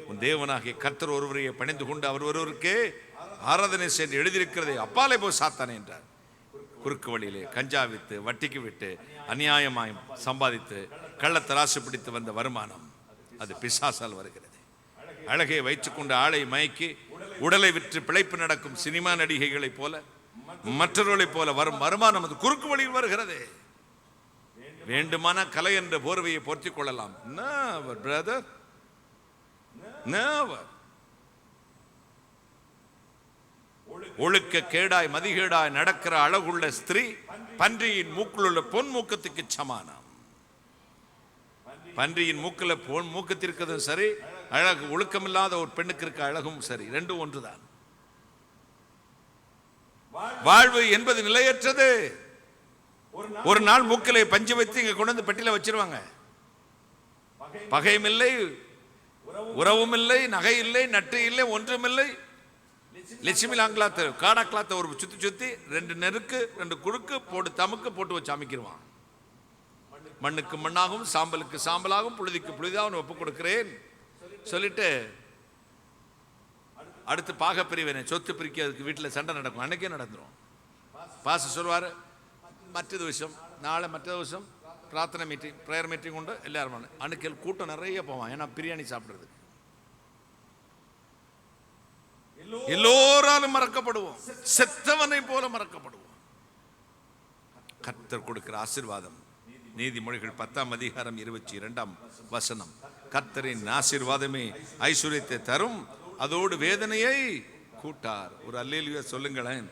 உன் தேவனாகிய கர்த்தர் ஒருவரையே பணிந்து கொண்டு அவர் ஒருவருக்கே ஆராதனை செய்து எழுதியிருக்கிறதை அப்பாலே போய் சாத்தானே என்றார். குறுக்கு வழியிலே கஞ்சா வித்து, வட்டிக்கு விட்டு, அநியாயமாய் சம்பாதித்து, கள்ளத்தராசு பிடித்து வந்த வருமானம் அது பிசாசால் வருகிறது. அழகை வைத்துக்கொண்டு ஆளை மயக்கி உடலை விற்று பிழைப்பு நடக்கும் சினிமா நடிகைகளைப் போல மற்றவர்களைப் போல வரும் வருமானம் அது குறுக்கு வழியில் வருகிறது. வேண்டுமான கலை என்ற போர்வையை பொருத்திக் கொள்ளலாம். Never, brother. Never. ஒழுக்க கேடாய் மதிகேடாய் நடக்கிற அழகுள்ள ஸ்திரீ பன்றியின் மூக்கில் உள்ள பொன் மூக்கத்துக்கு சமானம். பன்றியின் மூக்கில் பொன் மூக்கத்திற்கிறதும் சரி, அழகு ஒழுக்கமில்லாத ஒரு பெண்ணுக்கு இருக்க அழகும் சரி, ரெண்டும் ஒன்றுதான். வாழ்வு என்பது நிலையற்றது. ஒரு நாள் மூக்கிலே பஞ்சு வைத்து இங்க கொண்டு வந்து பெட்டியில வச்சிருவாங்க. பகையும் இல்லை, உறவும் இல்லை, நகை இல்லை, நட்டு இல்லை, ஒன்றும் இல்லை. லட்சுமி லாங்கிலாத்து காடா கிளாத்த ஒரு சுத்தி சுத்தி 2 நெருக்கு 2 குறுக்கு போட்டு தமுக்கு போட்டு வச்சு அமைக்கிடுவான். மண்ணுக்கு மண்ணாகவும் சாம்பலுக்கு சாம்பலாகவும் புழுதிக்கு புழுதியாகவும் ஒப்பு கொடுக்கிறேன் சொல்லிட்டு அடுத்து பாக பிரிவினை சொத்து பிரிக்கிறதுக்கு வீட்டில் சண்டை நடக்கும். அன்னைக்கே நடந்துடும். பாச சொல்வார், மற்ற விஷயம் நாளை மற்ற விஷயம் பிரார்த்தனை மீட்டிங் ப்ரேயர் மீட்டிங் உண்டு, எல்லாரும் அன்னைக்கு கூட்டம் நிறைய போவான். ஏன்னா பிரியாணி சாப்பிட்றது எல்லோராலும் மறக்கப்படுவோம், செத்தவனை போல மறக்கப்படுவோம். கர்த்தர் கொடுக்கிற ஆசீர்வாதம் நீதிமொழிகள் 10ஆம் அதிகாரம் 22ஆம் வசனம். கர்த்தரின் ஆசீர்வாதமே ஐஸ்வர்யத்தை தரும், அதோடு வேதனையை கூட்டார். ஒரு அல்லேலூயா சொல்லுங்களேன்.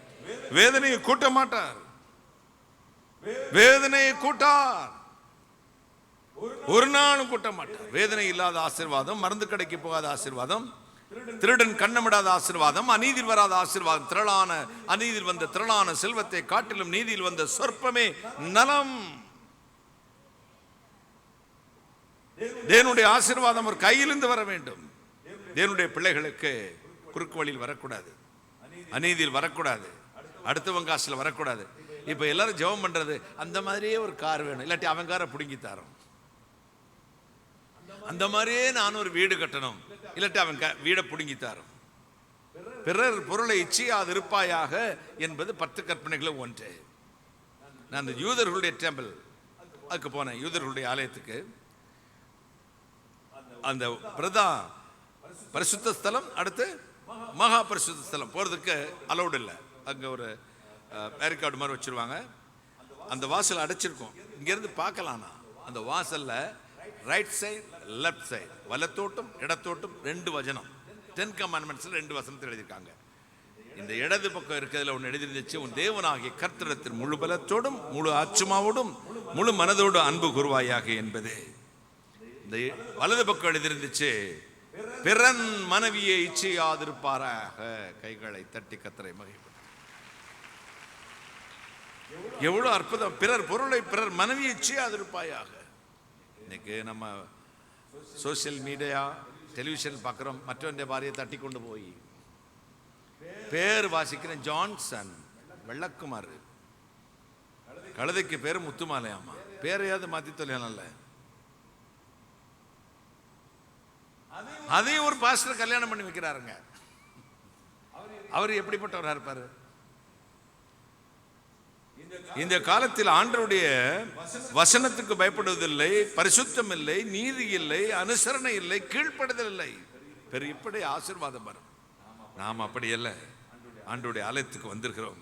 வேதனையை கூட்ட மாட்டார், வேதனையை கூட்டார், ஒரு நாளும் கூட்ட மாட்டார். வேதனை இல்லாத ஆசீர்வாதம், மருந்து கடைக்கு போகாத ஆசீர்வாதம், திருடன் கண்ணமிடாத ஆசீர்வாதம், அநீதியில் வராத ஆசீர்வாதம், திரளான அநீதியில் வந்த திரளான செல்வத்தை காட்டிலும் நீதியில் வந்த சொற்பமே நலம். தேவனுடைய ஆசீர்வாதம் ஒரு கையிலிருந்து வர வேண்டும். தேவனுடைய பிள்ளைகளுக்கு குறுக்கு வழியில் வரக்கூடாது, அநீதியில் வரக்கூடாது, அடுத்தவங்க காசுல வரக்கூடாது. இப்ப எல்லாரும் ஜெபம் பண்றது, அந்த மாதிரியே ஒரு கார் வேணும், இல்லாட்டி அவன் காரை பிடுங்கி தரோம். அந்த மாதிரியே நான் ஒரு வீடு கட்டணும், இல்லாட்டி அவன் வீடை பிடுங்கி தரோம். பிறர் பொருளை இச்சையாது இருப்பாயாக என்பது 10 கற்பனைகளும் ஒன்று. நான் அந்த யூதர்களுடைய டெம்பிள் அதுக்கு போனேன், யூதர்களுடைய ஆலயத்துக்கு. அந்த பிரதா பரிசுத்த ஸ்தலம், அடுத்து மகா பரிசுத்த ஸ்தலம் போகிறதுக்கு அலௌட் இல்லை. அங்கே ஒரு பேரிகார்டு மாதிரி வச்சுருவாங்க. அந்த வாசல் அடைச்சிருக்கும். இங்கேருந்து பார்க்கலாம்னா அந்த வாசலில் ரைட் சைடு லெஃப்ட் சைடு, வலத்தோட்டம் இடத்தோட்டம் 2 வசனம், 10 கமாண்ட்மெண்ட்ஸில் 2 வசனத்தில் எழுதியிருக்காங்க. இந்த இடது பக்கம் இருக்கிறதுல ஒன்று எழுதிருந்துச்சு, உன் தேவனாகிய கர்த்தரிடத்தில் முழு பலத்தோடும் முழு ஆத்துமாவோடும் முழு மனதோடு அன்பு கூர்வாயாக என்பது. இந்த வலது பக்கம் எழுதிருந்துச்சு, பிறன் மனைவியை இச்சையாதிருப்பாராக. கைகளை தட்டி கர்த்தரை மகிழ்வு. எவ்வளவு அற்புதம்! பிறர் பொருளை பிறர் மனைவியை இச்சையாதிருப்பாயாக. இன்னைக்கு நம்ம சோசியல் மீடியா டெலிவிஷன் பார்க்குறோம், மற்றவருடைய பாரியை தட்டி கொண்டு போய் பேர் வாசிக்கிறேன், ஜான்சன், வெள்ளக்குமார், கழுதைக்கு பேர் முத்துமாலையாமா, பேரையாவது மாத்தி தொலைல. அதையும் ஒரு பாஸ்டர் கல்யாணம் பண்ணி வைக்கிறாருங்க. அவர் எப்படிப்பட்டவராக இருப்பாரு? இந்த காலத்தில் ஆண்டவருடைய வசனத்துக்கு பயப்படுவதில்லை, பரிசுத்தம் இல்லை, நீதி இல்லை, அனுசரணை இல்லை, கீழ்ப்படுதல் இல்லை. இப்படி ஆசீர்வாதம் வரும். நாம் அப்படி அல்ல. ஆண்டவருடைய ஆலயத்துக்கு வந்திருக்கிறோம்,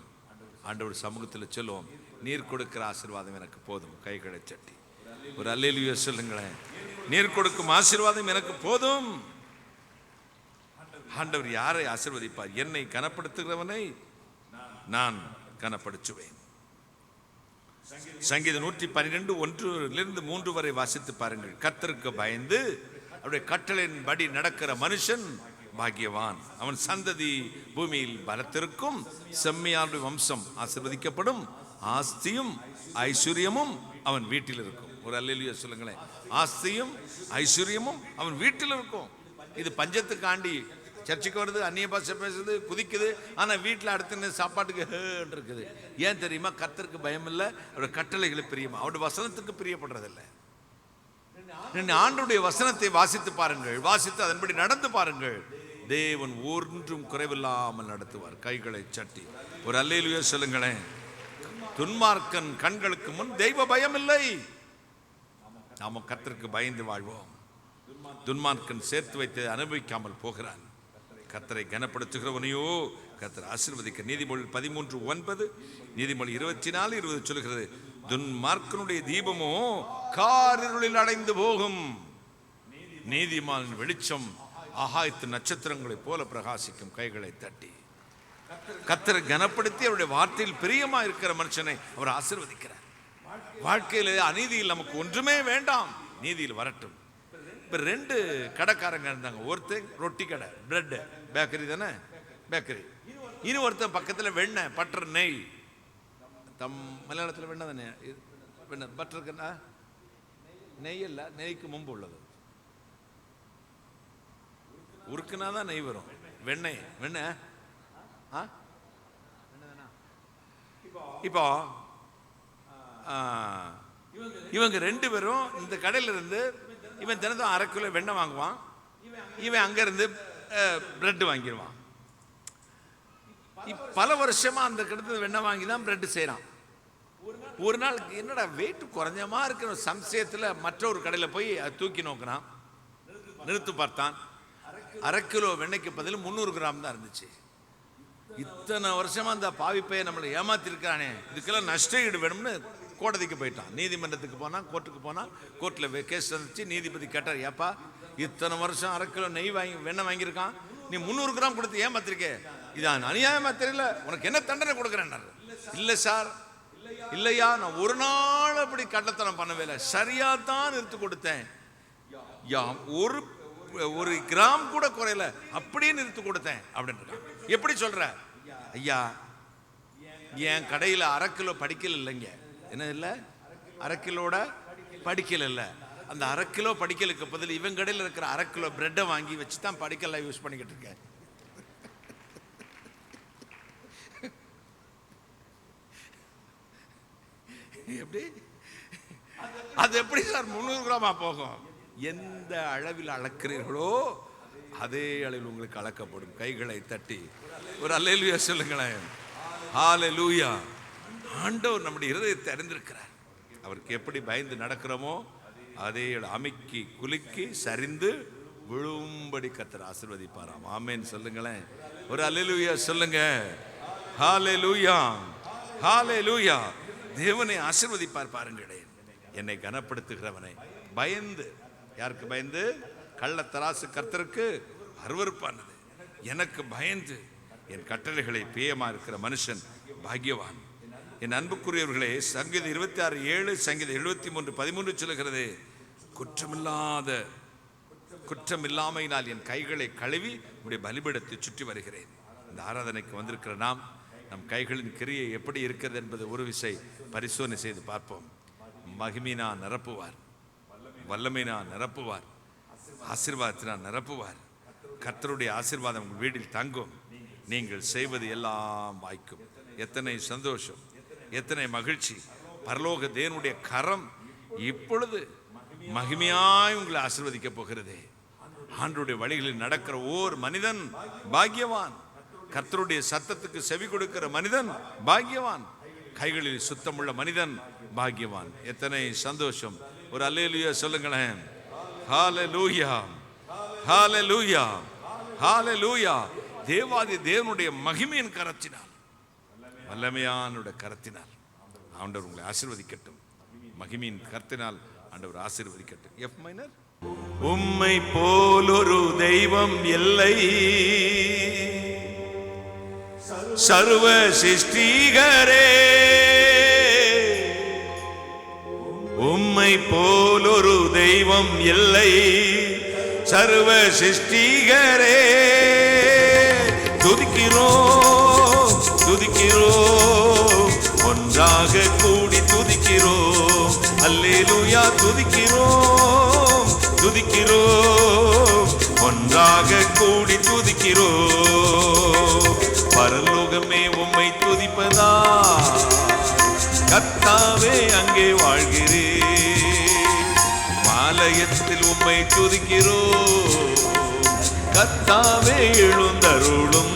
ஆண்டவர் சமூகத்தில் சொல்லுவோம், நீர் கொடுக்கிற ஆசீர்வாதம் எனக்கு போதும். கைகளை சட்டி ஒரு அல்லேலூயா சொல்லுங்களேன். நீர் கொடுக்கும் ஆசீர்வாதம் எனக்கு போதும். ஆண்டவர் யாரை ஆசீர்வதிப்பார்? என்னை கனப்படுத்துகிறவனை நான் கனப்படுத்துவேன். சங்கீதம் 112:1-3 வரை வாசித்து பாருங்கள். கர்த்தருக்கு பயந்து அவருடைய கட்டளையின்படி நடக்கிற மனுஷன் பாக்கியவான். அவன் சந்ததி பூமியில் பலத்திற்கும், செம்மையாருடைய வம்சம் ஆசீர்வதிக்கப்படும். ஆஸ்தியும் ஐஸ்வர்யமும் அவன் வீட்டில் இருக்கும். ஒரு அல்லேலூயா சொல்லுங்களேன். ஆஸ்தியும் ஐஸ்வர்யமும் அவன் வீட்டில் இருக்கும். இது பஞ்சத்துக்காண்டி சர்ச்சுக்கு வருது, அந்நிய பாஷை பேசுது, குதிக்குது, ஆனால் வீட்டில் அடுத்த சாப்பாட்டுக்கு இருக்குது. ஏன் தெரியுமா? கர்த்தருக்கு பயம் இல்லை, அவருடைய கட்டளைகளுக்கு பிரியமா, அவருடைய வசனத்துக்கு பிரியப்படுறதில்லை. ஆண்டவருடைய வசனத்தை வாசித்து பாருங்கள், வாசித்து அதன்படி நடந்து பாருங்கள். தேவன் ஒன்றும் குறைவில்லாமல் நடத்துவார். கைகளை சட்டி ஒரு அல்லேலூயா சொல்லுங்களேன். துன்மார்க்கன் கண்களுக்கு முன் தெய்வ பயம் இல்லை. நாம கர்த்தருக்கு பயந்து வாழ்வோம். துன்மார்க்கன் சேர்த்து வைத்து அனுபவிக்காமல் போகிறான். கர்த்தரை கனப்படுத்துகிறவனையோ கர்த்தர் ஆசீர்வதிக்க. நீதிமொழி 13:9, நீதிமொழி 24:20 சொல்கிறது, துன்மார்க்கனுடைய தீபமோ காரிருளில் அடைந்து போகும், நீதிமான் வெளிச்சம் ஆகாயத்து நட்சத்திரங்களைப் போல பிரகாசிக்கும். கைகளை தட்டி கர்த்தரை கனப்படுத்தி அவருடைய வார்த்தையில் பிரியமா இருக்கிற மனுஷனை அவர் ஆசீர்வதிக்கிறார். வாழ்க்கையில் அநீதியில் நமக்கு ஒன்றுமே வேண்டாம், நீதியில் வரட்டும். இப்போ 2 கடைக்காரங்க இருந்தாங்க. ஒருத்தன் ரொட்டி கடை, பிரெட் பேக்கரி தானே, பேக்கரி. இனி ஒருத்தன் பக்கத்தில் வெண்ணெய், பட்டர், நெய். மலையாளத்தில் வெண்ணெய் தானே, வெண்ணெய் பட்டருக்குன்னா நெய் இல்லை, நெய்க்கு முன்பு உள்ளது. உருக்குனா தான் நெய் வரும். வெண்ணெய் வெண்ணெய் இப்போ இவங்க 2 பேரும் இந்த கடையில இருந்து, இவன் தினத்தும் 1/2 கிலோ வெண்ணெய் வாங்குவான், இவன் அங்க இருந்து பிரெட் வாங்கிடுவான். பல வருஷமா அந்த கிடத்துல வெண்ணெய் வாங்கி தான் பிரெட் செய்யறான். ஒரு நாள் என்னடா வெயிட் குறைஞ்சமா இருக்கிற சம்சயத்தில் மற்றொரு கடையில் போய் தூக்கி நோக்கினான். நிறுத்து பார்த்தான், 1/2 கிலோ வெண்ணெய்க்கு பதில் 300 கிராம் தான் இருந்துச்சு. இத்தனை வருஷமா அந்த பாவிப்பையை நம்மளை ஏமாத்திருக்கானே, இதுக்கெல்லாம் நஷ்ட ஈடு வேணும்னு கோடதிக்கு போயிட்டான். நீதிமன்றத்துக்கு போனான், கோர்ட்டுக்கு போனான். கோர்ட்டில் கேஸ் வந்துச்சு. நீதிபதி கேட்டார், ஏப்பா இத்தனை வருஷம் 1/2 கிலோ நெய் வெண்ணெய் வாங்கியிருக்கான், நீ 300 கிராம் கொடுத்து ஏமாத்திருக்கே, இதான் அநியாயமா தெரியல, உனக்கு என்ன தண்டனை கொடுக்குறேன்? இல்லை சார், இல்லையா, நான் ஒரு நாள் அப்படி கள்ளத்தனம் பண்ணவே இல்லை, சரியா தான் நிறுத்து கொடுத்தேன், ஒரு கிராம் கூட குறையல, அப்படியே நிறுத்து கொடுத்தேன் அப்படின்னு. எப்படி சொல்ற? ஐயா, என் கடையில் 1/2 கிலோ படிக்கல் இல்லைங்க. என்ன இல்லை? 1/2 கிலோட படிக்கல் இல்லை. அந்த 1/2 கிலோ படிக்கலுக்கு பதில் இவன் கடையில் இருக்கிற 1/2 கிலோ பிரெட்டை வாங்கி வச்சு தான் படிக்கல்லாம் யூஸ் பண்ணிக்கிட்டு இருக்கேன். எப்படி? அது எப்படி சார் 300 கிராமா போகும்? எந்த அளவில் அளக்கிறீர்களோ அதே அளவில் உங்களுக்கு அளக்கப்படும். கைகளை தட்டி ஒரு அல்லேலூயா சொல்லுங்களேன். ஹல்லேலூயா. ஆண்டவர் நம்முடைய இருதயத்தை அறிந்திருக்கிறார். அவருக்கு எப்படி பயந்து நடக்கிறோமோ அதே அமைக்கி குலுக்கி சரிந்து விழும்படி கர்த்தர் ஆசீர்வதிப்பாராம். ஆமென் சொல்லுங்களேன். ஒரு அல்லேலூயா சொல்லுங்க. ஹல்லேலூயா, ஹல்லேலூயா. தேவனை ஆசீர்வதிப்பார். பாருங்களே, என்னை கனப்படுத்துகிறவனை பயந்து, யாருக்கு பயந்து? கள்ளத்தராசு கர்த்தருக்கு அருவருப்பானது. எனக்கு பயந்து என் கட்டளைகளை பிரியமா இருக்கிற மனுஷன் பாக்கியவான். என் அன்புக்குரியவர்களே, சங்கீதம் 26:7, சங்கீதம் 73:13 சொல்லுகிறது, குற்றமில்லாமையினால் என் கைகளை கழுவி உடைய பலிபீடத்தை சுற்றி வருகிறேன். இந்த ஆராதனைக்கு வந்திருக்கிற நாம் நம் கைகளின் கிரியை எப்படி இருக்கிறது என்பது ஒரு விசை பரிசோதனை செய்து பார்ப்போம். மகிமையினா நிரப்புவார், வல்லமையினா நிரப்புவார், ஆசீர்வாதத்தினா நிரப்புவார். கர்த்தருடைய ஆசீர்வாதம் உங்கள் வீட்டில் தங்கும். நீங்கள் செய்வது எல்லாம் வாய்க்கும். எத்தனை சந்தோஷம், எத்தனை மகிழ்ச்சி. பரலோக தேவனுடைய கரம் இப்பொழுது மகிமையாய் உங்களை ஆசீர்வதிக்க போகிறதே. ஆண்டவருடைய வழிகளில் நடக்கிற ஓர் மனிதன் பாக்கியவான். கர்த்தருடைய சத்தத்துக்கு செவி கொடுக்கிற மனிதன் பாக்கியவான். கைகளில் சுத்தமுள்ள மனிதன் பாக்கியவான். எத்தனை சந்தோஷம். ஒரு அல்லேலூயா சொல்லுங்களேன். ஹல்லேலூயா, ஹல்லேலூயா, ஹல்லேலூயா. தேவாதி தேவனுடைய மகிமையின் கரத்தினால், வல்லமையானுடைய கரத்தினால் ஆண்டவர் உங்களை ஆசீர்வதிக்கட்டும். மகிமையின் கரத்தினால் ஆண்டவர் ஆசீர்வதிக்கட்டும். F minor. உம்மை போல் ஒரு தெய்வம் இல்லை, சர்வ சிருஷ்டிகரே. உம்மை போல் ஒரு தெய்வம் இல்லை, சர்வ சிருஷ்டிகரே. துதிக்கிறோம், துதிக்கிறோம், ஒன்றாக கூடி துதிக்கிறோம். அல்லேலூயா. துதிக்கிறோம், துதிக்கிறோம், ஒன்றாக கூடி துதிக்கிறோம். பரலோகமே உம்மை துதிப்பதா, கர்த்தாவே அங்கே வாழ்கிறேன். மாலயத்தில் உம்மை துதிக்கிறோம், கர்த்தாவே எழுந்தருளும்.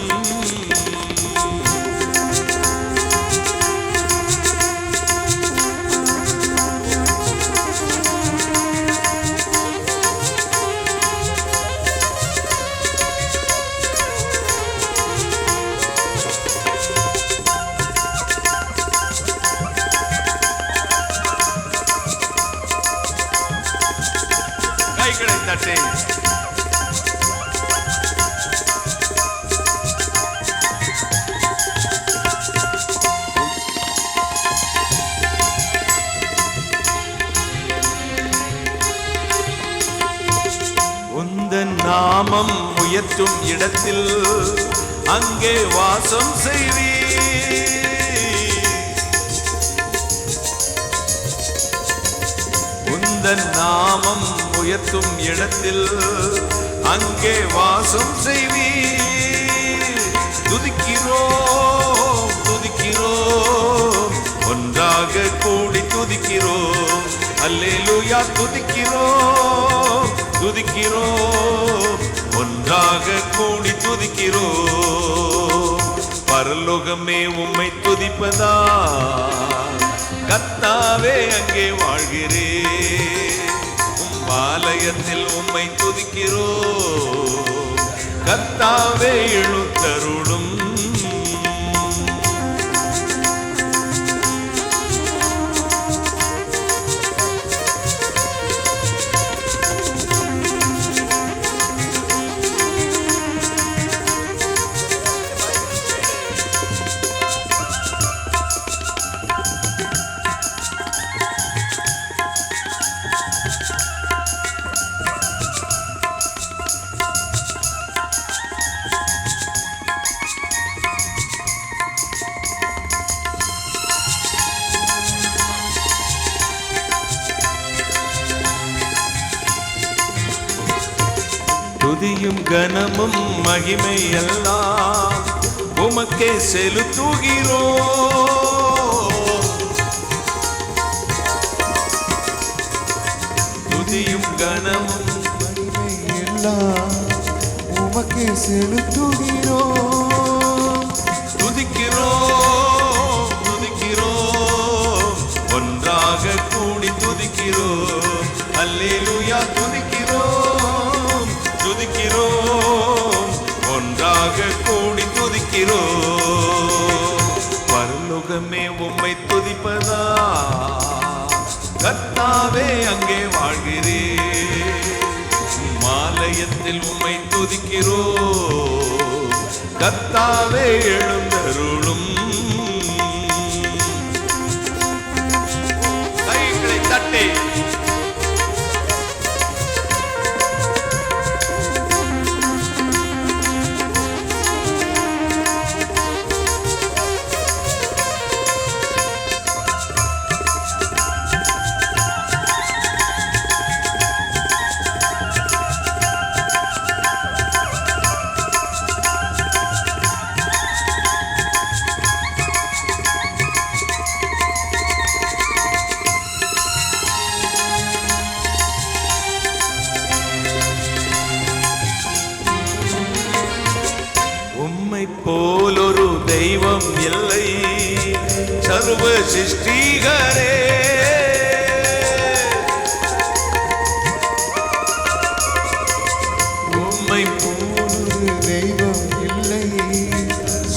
கைகளை தட்டி உந்தன் நாமம் உயர்த்தும் இடத்தில் அங்கே வாசம் செய்வீர். உந்தன் நாமம் உயர்த்தும் இடத்தில் அங்கே வாசம் செய்வீர். துதிக்கிறோம், துதிக்கிறோம், ஒன்றாக கூடி துதிக்கிறோம். அல்லேலூயா. துதிக்கிறோம், துதிக்கிறோம், ஒன்றாக கூடி துதிக்கிறோம். பரலோகமே உம்மை துதிப்பதா, கர்த்தாவே அங்கே வாழ்கிறேன். உம் ஆலயத்தில் உம்மை துதிக்கிறோம், கர்த்தாவே எழுந்தருளும். துதியும் கனமும் மகிமை எல்லாம் உமக்கே செலுத்துகிறோம். துதியும் கனமும் மகிமை எல்லாம் உமக்கே செலுத்துகிறோம். துதிக்கிறோம், துதிக்கிறோம், ஒன்றாக கூடி துதிக்கிறோம். அல்லேலூயா. பரலோகமே உம்மை துதிப்பதா, கர்த்தாவே அங்கே வாழ்கிறேன். மாலயத்தில் உம்மை துதிக்கிறோம், கர்த்தாவே எழுந்தருளும். கைகளை தட்டி போலொரு தெய்வம் இல்லை, சர்வ சிருஷ்டிகரே. உம்மை போலொரு தெய்வம் இல்லை,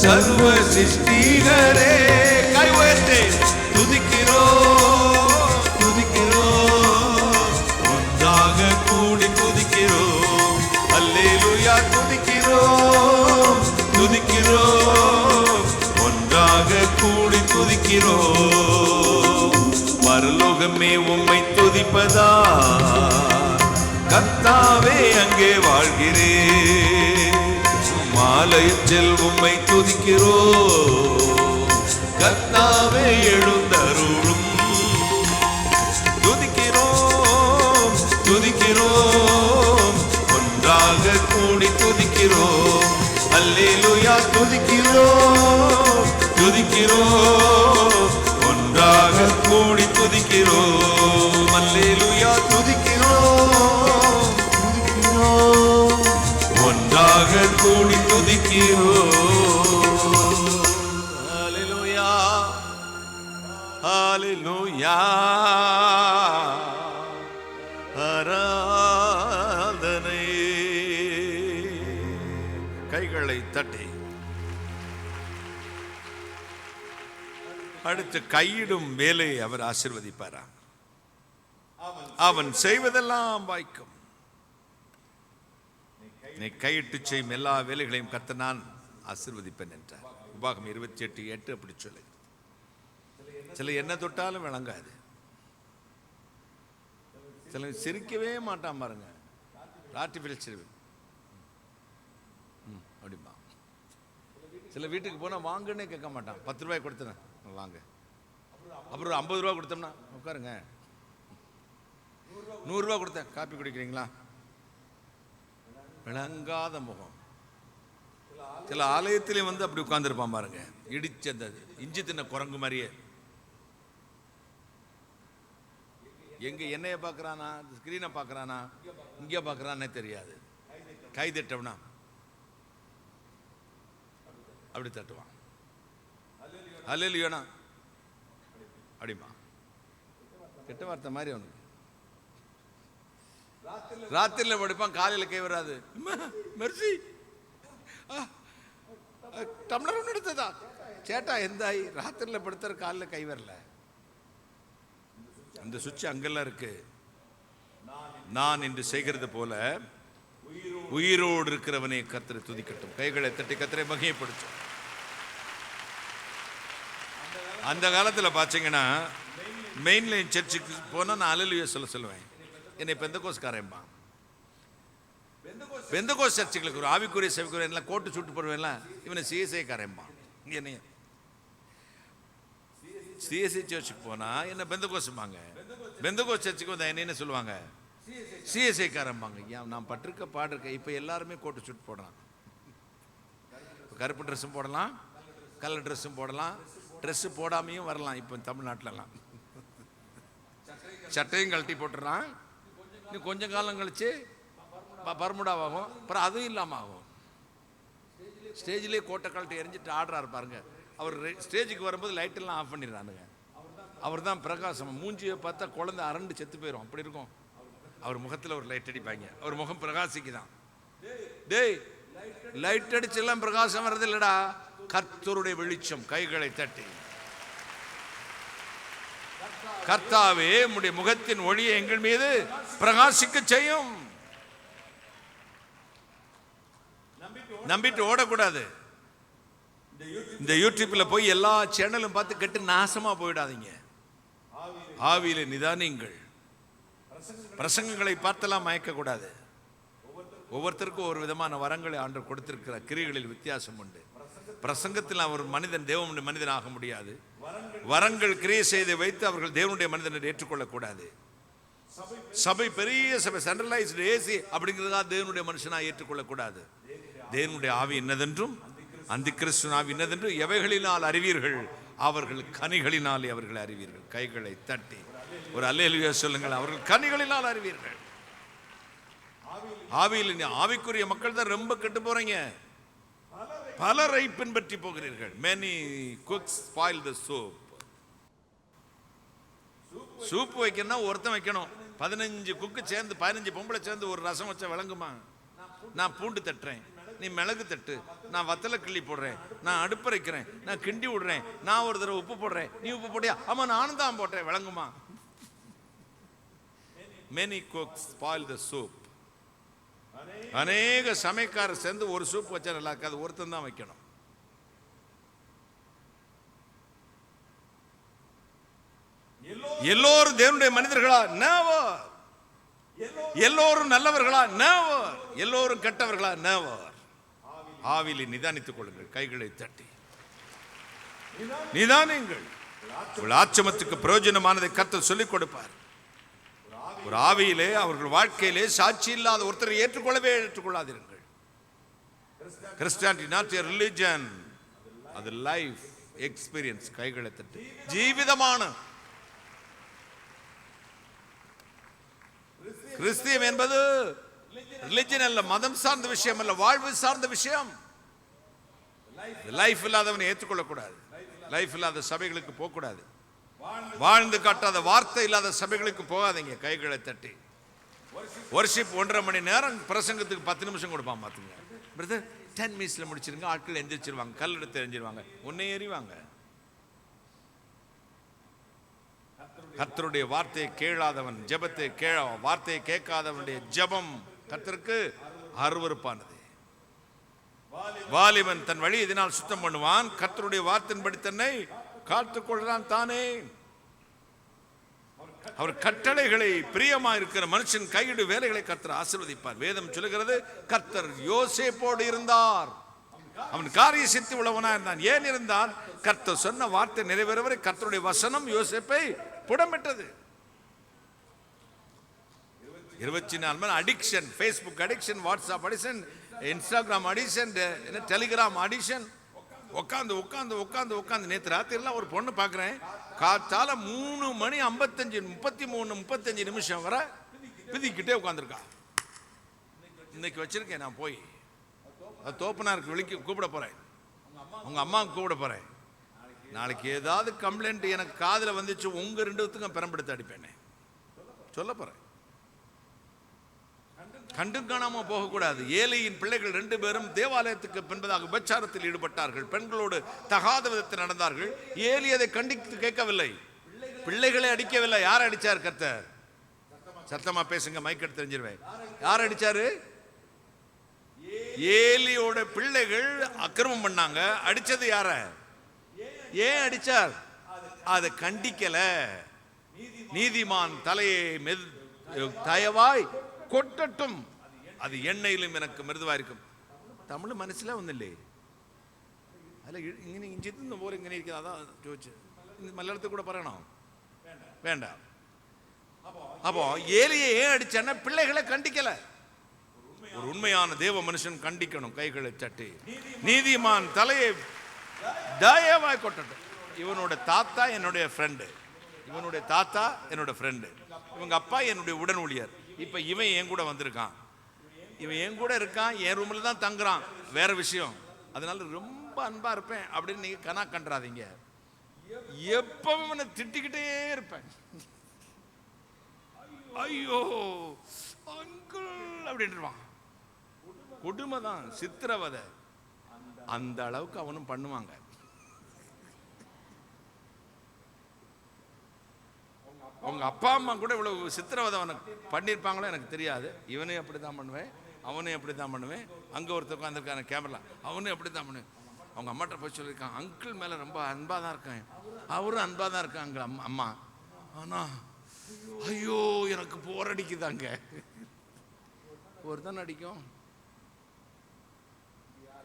சர்வ சிருஷ்டிகரே. கை உயர்த்தி துதிக்கிறோம், துதிக்கிறோம், ஒன்றாக கூடி துதிக்கிறோம். அல்லேலூயா, துதிக்கிறோம், துதிக்கிறோம், ஒன்றாக கூடி துதிக்கிறோம். பரலோகமே உம்மை துதிப்பதா, கர்த்தாவே அங்கே வாழ்கிறேன். மாலயத்தில் உம்மை துதிக்கிறோம், கர்த்தாவே எழுந்தருளும். துதிக்கிறோம், துதிக்கிறோம், ஒன்றாக கூடி துதிக்கிறோம். அல்லேலூயா, துதிக்கிறோம், துதிக்கிறோம், ஒன்றாக கூடி துதிக்கிறோம். அல்லேலூயா, துதிக்கிறோம், துதிக்கிறோம், ஒன்றாக கூடி துதிக்கிறோம். அல்லேலூயா, அல்லேலூயா, ஆராதனை. கைகளை தட்டி அடுத்து கையிடும் வேலையை அவர் ஆசீர்வதிப்பாராம். அவன் செய்வதெல்லாம் வாய்க்கும். நீ கையிட்டு செய்யும் எல்லா வேலைகளையும் கர்த்தர் நான் ஆசீர்வதிப்பேன் என்றார். உபாகம் 28:8 அப்படி சொல்லு. சில என்ன தொட்டாலும் விளங்காது, சில சிரிக்கவே மாட்டான் பாருங்க, ஆர்டிஃபிஷியல் சிரிப்பு அப்படிமா. சில வீட்டுக்கு போனால் வாங்கன்னே கேட்க மாட்டான், 10 ரூபாய் கொடுத்தேன் வாங்க, அப்புறம் 50 ரூபா கொடுத்தோம்னா உட்காருங்க, 100 ரூபா கொடுத்தேன் காப்பி குடிக்கிறீங்களா. விளங்காத முகம். சில ஆலயத்திலே வந்து அப்படி உட்கார்ந்துருப்பான் பாருங்க, இடிச்ச அந்த இஞ்சி தின்ன குரங்கு மாதிரியே. எங்க என்னைய பார்க்கறானா, ஸ்கிரீனை பார்க்கறானா, இங்கே பார்க்கறானே தெரியாது. கை தட்டவனா அப்படி தட்டுவான். அல்லேலூயா அப்படிமா. கெட்ட வார்த்தை மாதிரி அவனுக்கு. ராத்திரில படிப்பான், காலையில் கை வராது. மெர்சி டம்ளர் ஒன்று எடுத்ததா சேட்டா எந்தாய். ராத்திரில படுத்துற காலில் கை வரல. அந்த சுவிட்ச் அங்கெல்லாம் இருக்கு. நான் இன்று செய்கிறது போல உயிரோடு இருக்கிறவனை கர்த்தரை துதிக்கட்டும். கைகளை தட்டி கர்த்தரை மகிமைப்படுத்தும். அந்த காலத்தில் பார்த்தீங்கன்னா மெயின் லைன் சர்ச்சுக்கு போனால் நான் அல்லேலூயா சொல்லுவேன். என்னை பெந்தகோஸ்காரன்பா. பெந்தகோஸ் சர்ச்சுகளுக்கு ஒரு ஆவிக்குரிய செவிக்குரிய எல்லாம் கோட்டு சுட்டு போடுவேன்ல, இவனை சிஎஸ்ஐ காரன்பா. என்ன சிஎஸ்ஐ சர்ச்சுக்கு போனால் என்ன பெந்தகோஸ்பாங்க. பெந்தகோஸ் சர்ச்சுக்கு வந்தால் என்ன சொல்லுவாங்க, சிஎஸ்ஐ காரம்பாங்க. ஏன் நான் பட்டிருக்க பாடிருக்கேன். இப்போ எல்லாருமே கோட்டு சுட்டு போடலாம், கருப்பு ட்ரெஸ்ஸும் போடலாம், கலர் ட்ரெஸ்ஸும் போடலாம், ட்ரெஸ்ஸு போடாமையும் வரலாம். இப்போ தமிழ்நாட்டிலலாம் சட்டையும் கழட்டி போட்டுறான். இன்னும் கொஞ்சம் காலம் கழிச்சு பர்முடாவாகும், அப்புறம் அதுவும் இல்லாமல் ஆகும். ஸ்டேஜ்லேயே கோட்டை கழட்டி எரிஞ்சிட்டு ஆடுறாரு பாருங்க. அவர் ஸ்டேஜுக்கு வரும்போது லைட்டெல்லாம் ஆஃப் பண்ணிடுறானுங்க. அவர் தான் பிரகாசம். மூஞ்சியை பார்த்தா குழந்தை அரண்டு செத்து போயிடும், அப்படி இருக்கும். அவர் முகத்தில் ஒரு லைட் அடிப்பாங்க, அவர் முகம் பிரகாசிக்குதான். டேய், லைட் அடிச்செல்லாம் பிரகாசம் வர்றது இல்லடா, கர்த்தருடைய வெளிச்சம். கைகளை தட்டி கர்த்தாவே உம்முடைய முகத்தின் ஒளியை எங்கள் மீது பிரகாசிக்க செய்யும். நம்பிட்டு ஓடக்கூடாது. இந்த யூடியூப்ல போய் எல்லா சேனலும் பார்த்து கெட்டு நாசமா போயிடாதீங்க. ஆவியில நிதானிங்கள். பிரசங்கங்களை பார்த்தெல்லாம் மயக்க கூடாது. ஒவ்வொருத்தருக்கும் ஒரு விதமான வரங்களை ஆண்டவர் கொடுத்திருக்கிற கிரிகளில் வித்தியாசம் உண்டு. பிரசங்கத்தில் அவர் மனிதன் தேவனுடைய மனிதன் ஆக முடியாது. வரங்கள் கிரியை செய்து வைத்து அவர்கள் தேவனுடைய மனிதனை ஏற்றுக்கொள்ளக்கூடாது. சபை பெரிய சபை சென்ட்ரலைஸ்டு ஏசி அப்படிங்கிறதா தேவனுடைய மனுஷனா ஏற்றுக்கொள்ளக்கூடாது. தேவனுடைய ஆவி என்னதென்றும் அந்த கிறிஸ்துவின் ஆவி என்னதென்றும் எவைகளினால் அறிவீர்கள்? அவர்கள் கனிகளினாலே அவர்களை அறிவீர்கள். கைகளை தட்டி ஒரு அல்லேலூயா சொல்லுங்கள். அவர்கள் கனிகளினால் அறிவீர்கள். ஆவியில் ஆவிக்குரிய மக்கள் தான் ரொம்ப கெட்டு போறீங்க. பலரை பின்பற்றி போகிறீர்கள். many cooks spoil the soup. Soup வைக்கணும் ஒருத்தன் வைக்கணும். 15 குக்கு சேர்ந்து 15 பொம்பளை சேர்ந்து ஒரு ரசம் வச்சா விளங்குமா? நான் பூண்டு தட்டுறேன், நீ மிளகு தட்டு, நான் வத்தலை கிள்ளி போடுறேன், நான் அடுப்பரைக்கிறேன், நான் கிண்டி விடுறேன், நான் ஒரு தடவை உப்பு போடுறேன், நீ உப்பு போட்டியா? ஆமா நானும் தான் போட்டேன், விளங்குமா? many cooks spoil the soup. அநேக சமைக்காரர் சேர்ந்து ஒரு சூப் வச்சா நல்லா இருக்காது. ஒருத்தன் தான் வைக்கணும். எல்லோரும் தேவனுடைய மனிதர்களா? never. எல்லோரும் நல்லவர்களா? never. எல்லோரும் கெட்டவர்களா? never. ஆவியிலே நிதானித்துக் கொள்ளுங்கள். கைகளை தட்டி நிதானிங்கள். உங்கள் ஆச்சமத்துக்கு பிரயோஜனமானதை கர்த்தர் சொல்லிக் கொடுப்பார். ஒரு ஆவியிலே அவர்கள் வாழ்க்கையிலே சாட்சி இல்லாத ஒருத்தரை ஏற்றுக்கொள்ளாதீர்கள். கிறிஸ்டியானிட்டி நாட் எ ரிலிஜன், அது லைஃப் எக்ஸ்பீரியன்ஸ். கைகளை தட்டி ஜீவிதமான கிறிஸ்தியம் என்பது ரிலிஜன் அல்ல, மதம் சார்ந்த விஷயம் அல்ல, வாழ்வு சார்ந்த விஷயம். லைஃப் இல்லாதவனை ஏற்றுக்கொள்ளக்கூடாது. லைஃப் இல்லாத சபைகளுக்கு போகக்கூடாது. வாழ்ந்து காட்டாத வார்த்தை இல்லாத சபைகளுக்கு போகாதீங்க. கைகளை தட்டி வர்ஷிப் 1.5 மணி நேரம், பிரசங்கத்துக்கு 10 நிமிஷம் கொடுப்பான். பார்த்துங்க பிரதர், 10 மினிட்ஸ்ல முடிச்சிருங்க. ஆட்கள் எந்திரிச்சிருவாங்க, கல் எடுத்து எரிஞ்சிருவாங்க, உன்னை எறிவாங்க. கர்த்தருடைய வார்த்தையை கேளாதவன் ஜெபத்தை வார்த்தையை கேட்காதவனுடைய ஜெபம் கர்த்தருக்கு அருவருப்பானது. வாலிபன் தன் வழி இதனால் சுத்தம் பண்ணுவான், கர்த்தருடைய வார்த்தையின்படி தன்னை காத்துக் கொள்றான் தானே. அவர் கட்டளைகளை பிரியமா இருக்கிற மனுஷன் கையிடு வேலைகளை கர்த்தர் ஆசீர்வதிப்பார். வேதம் சொல்லுகிறது, கர்த்தர் யோசேப்போடு இருந்தார், அவன் காரிய சித்தி உள்ளவனா இருந்தான். ஏன் இருந்தான்? கர்த்தர் சொன்ன வார்த்தை நிறைவேறவரை கர்த்தருடைய வசனம் யோசேப்பை புடமிட்டது. 24 மணி addiction, Facebook addiction, WhatsApp addiction, Instagram addiction, Telegram addiction. உட்காந்து நேற்று ராத்திரிலாம் ஒரு பொண்ணு பார்க்குறேன், காத்தால 3 மணி 35 நிமிஷம் வர பிதிக்கிட்டே உட்காந்துருக்கா. இன்னைக்கு வச்சிருக்கேன் நான் போய் தோப்பனாருக்கு விழிக்க கூப்பிட போறேன், உங்க அம்மாவுக்கு கூப்பிட போறேன். நாளைக்கு ஏதாவது கம்ப்ளைண்ட் எனக்கு காதில் வந்துச்சு, உங்க 2 பேத்துக்கும் பெரம்பெடுத்து அடிப்பேனே சொல்ல போறேன். கண்டும் காணாம போகக்கூடாது. ஏலியின் பிள்ளைகள் 2 பேரும் தேவாலயத்துக்கு பின்பதாக விபச்சாரத்தில் ஈடுபட்டார்கள், பெண்களோடு தகாத விதத்தில் நடந்தார்கள். ஏலி அதை கண்டித்து கேட்கவில்லை, பிள்ளைகளை அடிக்கவில்லை. யார் அடிச்சார்? கர்த்தர். சத்தமா பேசுங்க, மைக்கெடுத்து தெரிஞ்சிருவேன். யார் அடிச்சாரு? ஏலியோட பிள்ளைகள் அக்கிரமம் பண்ணாங்க, அடிச்சது யார? ஏன் அடிச்சார்? அதை கண்டிக்கல. நீதிமான் தலையை தயவாய் கொட்டட்டும், அது எண்ணெயிலும் எனக்கு மிருதுவா இருக்கும். தமிழ் மனசுல ஒன்னில்லை, அதில் இங்கே இஞ்சித்து போல இங்கே இருக்குது. அதான் ஜோதிச்சு மலையாளத்துக்கு கூட പറയണം வேண்டாம். அப்போ ஏலியை ஏன் அடிச்சான்னா பிள்ளைகளை கண்டிக்கல. ஒரு உண்மையான தேவ மனுஷன் கண்டிக்கணும். கைகளை தட்டி நீதிமான் தலையை தயவாய் கொட்டட்டும். இவனோட தாத்தா என்னுடைய ஃப்ரெண்டு, இவனுடைய தாத்தா என்னோட ஃப்ரெண்டு, இவங்க அப்பா என்னுடைய உடன் ஊழியர். இப்ப இவன் என் கூட வந்திருக்கான், இவன் என் கூட இருக்கான், என் ரூம்ல தான் தங்குறான், வேற விஷயம். அதனால ரொம்ப அன்பா இருப்பேன் அப்படின்னு நீங்க கனா கண்டாதீங்க. எப்பவும் இவனை திட்டிக்கிட்டே இருப்பேன். ஐயோ அங்கிள் அப்படின்றான். கொடுமை தான், சித்திரவதை. அந்த அளவுக்கு அவனும் பண்ணுவாங்க. உங்க அப்பா அம்மா கூட இவ்வளவு சித்திரவதை அவனுக்கு பண்ணியிருப்பாங்களோ எனக்கு தெரியாது. இவனையும் அப்படி தான் பண்ணுவேன், அவனையும் அப்படி தான் பண்ணுவேன். அங்கே ஒருத்தர் உட்காந்துருக்கான கேமரா, அவனையும் அப்படி தான் பண்ணுவேன். அவங்க அம்மாட்ட போய் சொல்லியிருக்கான், அங்கிள் மேலே ரொம்ப அன்பாக தான் இருக்கேன், அவரும் அன்பாக தான் இருக்காங்க அம்மா. ஆனால் ஐயோ எனக்கு போர் அடிக்குதாங்க. போர் தான் அடிக்கும்.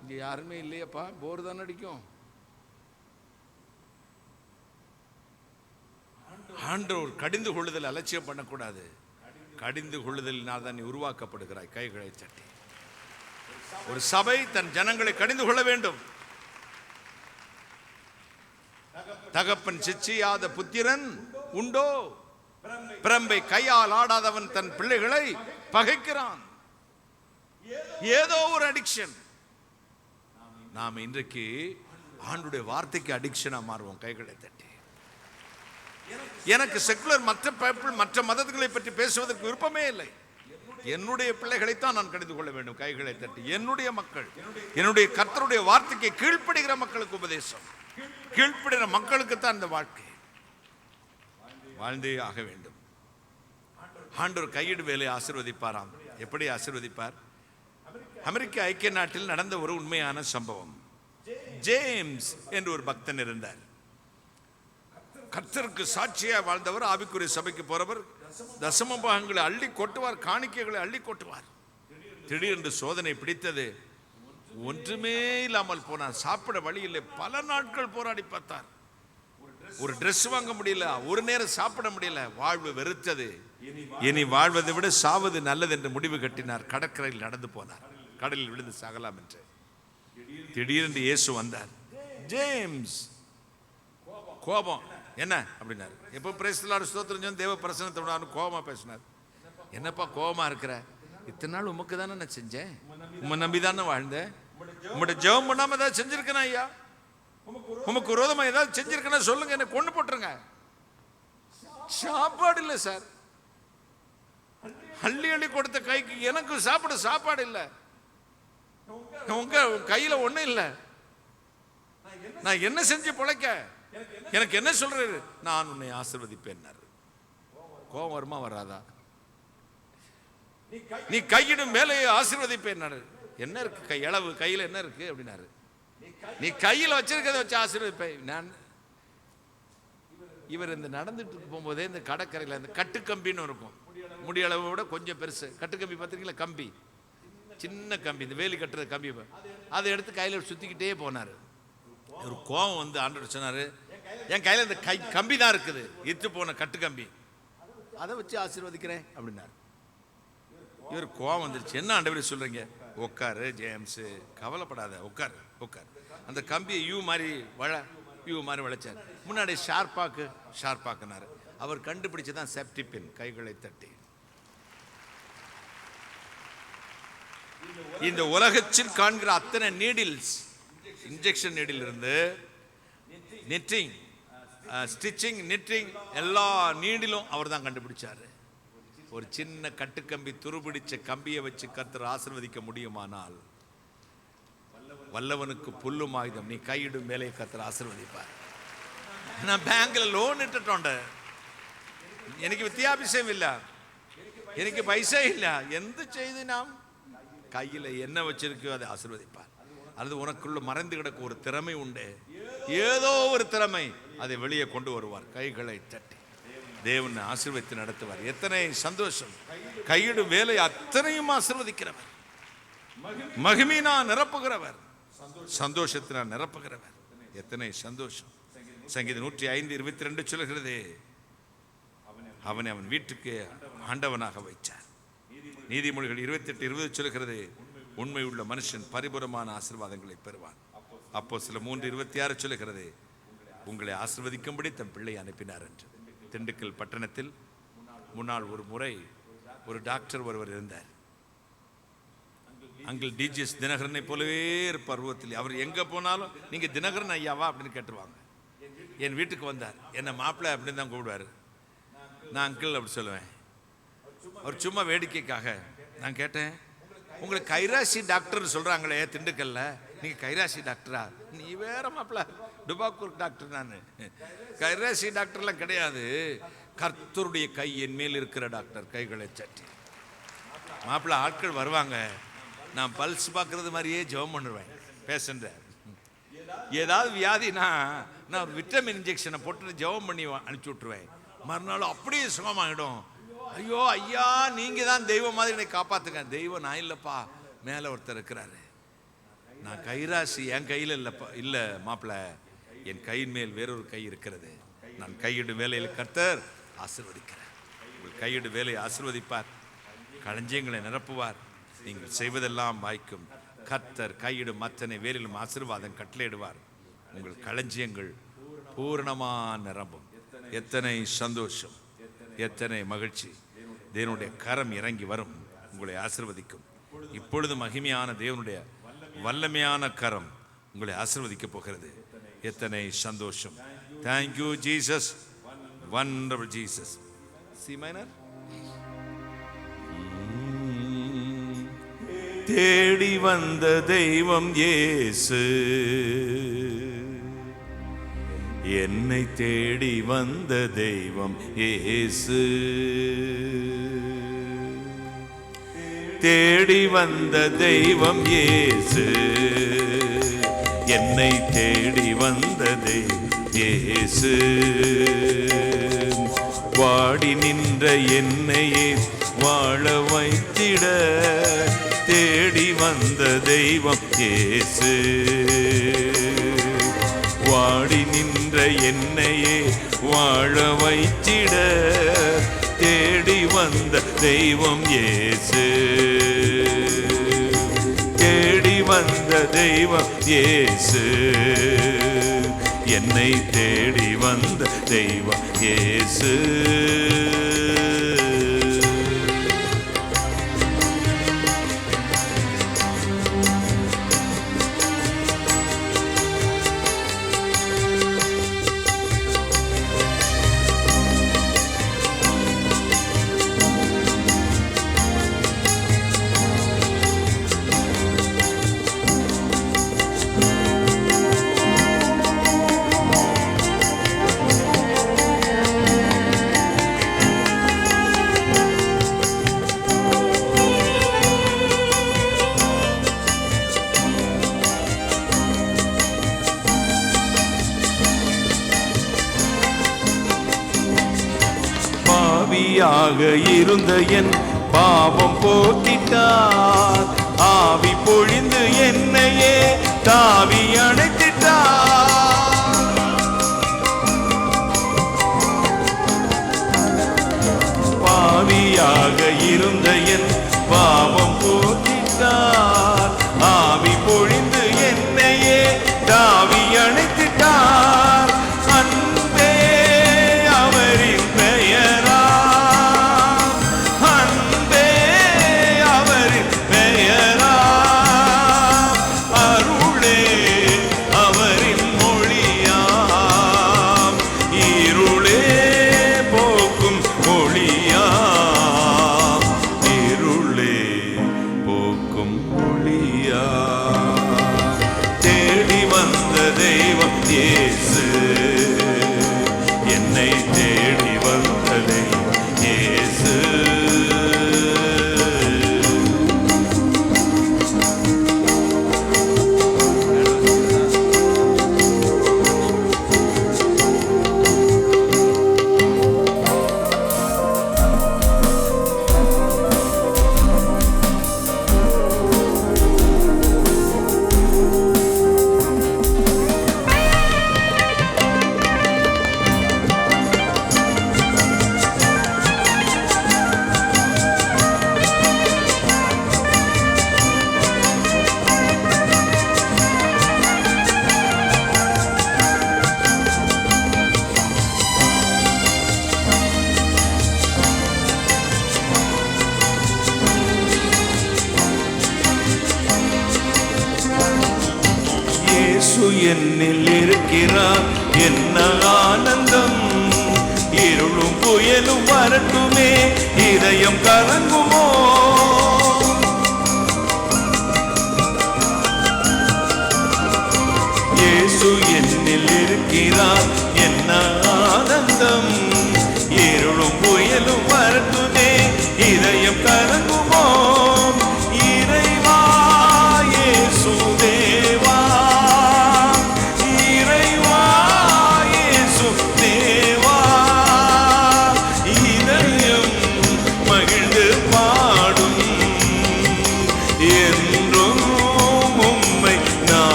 இங்கே யாருமே இல்லையப்பா, போர் தான் அடிக்கும். ஆண்டவர் கடிந்து கொள்ளுதல் அலட்சியம் பண்ணக்கூடாது. கடிந்து கொள்ளுதலினால் தான் நீ உருவாக்கப்படுகிறாய். கைகளை தட்டி. ஒரு சபை தன் ஜனங்களை கடிந்து கொள்ள வேண்டும். தகப்பன் சிச்சியாத புத்திரன் உண்டோ? பிரம்பை கையால் ஆடாதவன் தன் பிள்ளைகளை பகைக்கிறான். ஏதோ ஒரு அடிக்ஷன். நாம் இன்றைக்கு ஆண்டுடைய வார்த்தைக்கு அடிக்ஷனா மாறுவோம். கைகளை தட்டி. எனக்கு செக்குலர் மற்ற மதங்களை பற்றி பேசுவதற்கு விருப்பமே இல்லை. என்னுடைய பிள்ளைகளைத்தான் நான் கடிந்து கொள்ள வேண்டும். கைகளை தட்டி. என்னுடைய மக்கள், என்னுடைய கர்த்தருடைய வார்த்தைக்கு கீழ்ப்படுகிற மக்களுக்கு உபதேசம். கீழ்ப்படுகிற மக்களுக்கு தான் இந்த வாழ்க்கை வாழ்ந்தே ஆக வேண்டும். ஆண்டவர் கையீடு வேலையை ஆசீர்வதிப்பாராம். எப்படி ஆசீர்வதிப்பார்? அமெரிக்க ஐக்கிய நாட்டில் நடந்த ஒரு உண்மையான சம்பவம். ஜேம்ஸ் என்று ஒரு பக்தன் இருந்தார். கர்த்தருக்கு சாட்சியாக வாழ்ந்தவர். ஆவிக்குரிய சபைக்கு போறவர். தசம பாகங்களை அள்ளி கொட்டுவார், காணிக்கைகளை அள்ளி கொட்டுவார். திடீரென்று சோதனை பிடித்தது. ஒன்றுமே இல்லாமல் போனார். சாப்பிட வழி இல்லை. பல நாட்கள் போராடி பார்த்தார். ஒரு ட்ரெஸ் வாங்க முடியல, ஒரு நேரம் சாப்பிட முடியல. வாழ்வு வெறுத்தது. இனி வாழ்வதை விட சாவது நல்லது என்று முடிவு கட்டினார். கடற்கரையில் நடந்து போனார். கடலில் விழுந்து சாகலாம் என்று. திடீரென்று இயேசு வந்தார். ஜேம்ஸ், கோபம் என்ன அப்படின்னாரு. எப்போ பிரேசலார் ஸ்தோத்திரம் தேவ பிரசனத்தோட கோபமா பேசினார். என்னப்பா கோபமா இருக்கிற? இத்தனை நாள் உமக்கு தானே நான் செஞ்சேன், உம்மை நம்பி தானே வாழ்ந்தேன். உம்முடைய ஜெபம் பண்ணாம ஏதாவது செஞ்சிருக்கேனா ஐயா? உமக்கு விரோதமா ஏதாவது செஞ்சிருக்கேன்னா சொல்லுங்க, என்ன கொண்டு போட்டுருங்க. சாப்பாடு இல்லை சார். அள்ளி அள்ளி கொடுத்த கைக்கு எனக்கு சாப்பாடு இல்லை. உங்க கையில ஒண்ணு இல்லை. நான் என்ன செஞ்சு பிழைக்க? எனக்கு என்ன சொல்றாரு? நான் உன்னை ஆசீர்வதிப்பேன். கோபம் வருமா வராதா? நீ கையிடும் வேலையை ஆசீர்வதிப்பேன். என்ன இருக்கு கையளவு? கையில என்ன இருக்கு அப்படின்னாரு. நீ கையில் வச்சிருக்கிறத வச்சு ஆசீர்வதிப்பேன் நான். இவர் இந்த நடந்துட்டு போகும்போதே இந்த கடற்கரையில் இந்த கட்டுக்கம்பின்னு இருக்கும். முடியளவை விட கொஞ்சம் பெருசு கட்டுக்கம்பி பார்த்துருக்கீங்களா? கம்பி, சின்ன கம்பி, இந்த வேலி கட்டுற கம்பி. அதை எடுத்து கையில் சுத்திக்கிட்டே போனார். ஒரு கோபம் வந்து ஆண்டவர் சொன்னாரு, என் கையில் இந்த கம்பி தான் இருக்குது, இத்து போன கட்டு கம்பி, அதை வச்சு ஆசீர்வதிக்கிறேன் அப்படின்னாரு. இவர் கோபம் வந்துருச்சு. என்ன ஆண்டவரே சொல்றீங்க? உட்காரு ஜேம்ஸ், கவலைப்படாத, உட்காரு உட்காரு. அந்த கம்பியை யூ மாதிரி வளைச்சார். முன்னாடி ஷார்ப்பாக்குனாரு. அவர் கண்டுபிடிச்சதான் சேஃப்டி பின். கைகளை தட்டி. இந்த உலகத்தில் காண்கிற அத்தனை நீடில்ஸ், இன்ஜெக்ஷன் நீடில் இருந்து நிட்டிங், ஸ்டிச்சிங், நிட்டிங் எல்லா நீடிலும் அவர் தான் கண்டுபிடிச்சாரு. ஒரு சின்ன கட்டுக்கம்பி, துருபிடிச்ச கம்பியை வச்சு கர்த்தர் ஆசீர்வதிக்க முடியுமானால் வல்லவனுக்கு புல்லும் ஆயுதம். நீ கையிடும் வேலையை கர்த்தர் ஆசீர்வதிப்பார். நான் பேங்க்ல லோன் இட்டுட்டோண்ட, எனக்கு வித்தியாபிஷயம் இல்லை, எனக்கு பைசா இல்லை, எந்த செய்து நாம் கையில் என்ன வச்சிருக்கோ அதை ஆசீர்வதிப்பார். அல்லது உனக்குள்ள மறைந்து கிடக்க ஒரு திறமை உண்டு, ஏதோ ஒரு திறமை, அதை வெளியே கொண்டு வருவார். கைகளை தட்டி தேவன் ஆசீர்வதித்து நடத்துவார். எத்தனை சந்தோஷம்! கையிடும் வேலை அத்தனையும் ஆசீர்வதிக்கிறவர், மகிமையினா நிரப்புகிறவர், சந்தோஷத்தினா நிரப்புகிறவர். எத்தனை சந்தோஷம்! சங்கீதம் 105:22 சொல்கிறது, அவனை அவன் வீட்டுக்கு ஆண்டவனாக வைச்சார். நீதிமொழிகள் 28:20 சொல்கிறது, உண்மை உள்ள மனுஷன் பரிபூரமான ஆசீர்வாதங்களை பெறுவான். அப்போஸ்தலர் 3:26 சொல்கிறது, உங்களை ஆசீர்வதிக்கும்படி தன் பிள்ளை அனுப்பினார் என்று. திண்டுக்கல் பட்டணத்தில் முன்னால் ஒரு முறை ஒரு டாக்டர் ஒருவர் இருந்தார். அங்கிள் டிஜிஎஸ் தினகரனை போலவே இருப்பார் உருவத்தில். அவர் எங்கே போனாலும் நீங்கள் தினகரன் ஐயாவா அப்படின்னு கேட்டுருவாங்க. என் வீட்டுக்கு வந்தார், என்னை மாப்பிள்ளை அப்படின்னு தான் கூப்பிடுவார். நான் அங்கிள் அப்படி சொல்லுவேன். அவர் சும்மா வேடிக்கைக்காக. நான் கேட்டேன், உங்களுக்கு கைராசி டாக்டர் சொல்கிறாங்களே திண்டுக்கல்ல, நீங்கள் கைராசி டாக்டரா? நீ வேற மாப்பிள்ள, டுபாக்கூர் டாக்டர். நான் கைராசி டாக்டர்லாம் கிடையாது, கர்த்தருடைய கை என் மேல் இருக்கிற டாக்டர். கைகளை தட்டி. மாப்பிள்ளை ஆட்கள் வருவாங்க, நான் பல்ஸ் பார்க்கறது மாதிரியே ஜெபம் பண்ணுவேன். பேசன்ற ஏதாவது வியாதினா நான் ஒரு விட்டமின் இன்ஜெக்ஷனை போட்டு ஜெபம் பண்ணி அனுப்பிச்சி விட்ருவேன். மறுநாள் அப்படியே சுகமாகிடும். ஐயோ ஐயா, நீங்க தான் தெய்வம் மாதிரி என்னை காப்பாத்துங்க. தெய்வம் நான் இல்லப்பா, மேல ஒருத்தர் இருக்கிறாரு. நான் கைராசி என் கையில் இல்லப்பா. இல்லை மாப்பிள்ளை, என் கையின் மேல் வேறொரு கை இருக்கிறது. நான் கையிடும் வேலையில் கர்த்தர் ஆசீர்வதிக்கிறார். உங்கள் கையிடும் வேலையை ஆசீர்வதிப்பார், களஞ்சியங்களை நிரப்புவார், நீங்கள் செய்வதெல்லாம் வாய்க்கும். கர்த்தர் கையிடும் அத்தனை வேலையிலும் ஆசீர்வாதம் கட்டளையிடுவார். உங்கள் களஞ்சியங்கள் பூரணமாக நிரம்பும். எத்தனை சந்தோஷம், எத்தனை மகிழ்ச்சி. தேவனுடைய கரம் இறங்கி வரும், உங்களை ஆசீர்வதிக்கும். இப்பொழுது மகிமையான தேவனுடைய வல்லமையான கரம் உங்களை ஆசீர்வதிக்க போகிறது. எத்தனை சந்தோஷம். Thank you Jesus, wonderful Jesus. C minor. தேடி வந்த தெய்வம் இயேசு, என்னை தேடி வந்த தெய்வம் இயேசு. தேடி வந்த தெய்வம் இயேசு, என்னை தேடி வந்த தெய்வம் இயேசு. வாடி நின்ற என்னையே வாழ வைத்திட தேடி வந்த தெய்வம் இயேசு. வாடி நின்ற என்னையே வாழ வைத்திட தேடி வந்த தெய்வம் இயேசு. தேடி வந்த தெய்வம் இயேசு, என்னை தேடி வந்த தெய்வம் இயேசு. இருந்த என் பாவம் போக்கிட்டார். ஆவி பொழிந்து என்னையே தாவி அணைத்திட்டார். பாவியாக இருந்த என் பாவம் போக்கிட்டார். ஆவி பொழிந்து என்னையே தாவி அணைத்திட்டார். அன்பே அவரின் பெயரா, என்னில் இருக்கிறார், என்ன ஆனந்தம். இருளும் புயலும் வரட்டுமே, இதயம் கலங்குமோ. இயேசு என்னில் இருக்கிறார், என்ன ஆனந்தம். இருளும்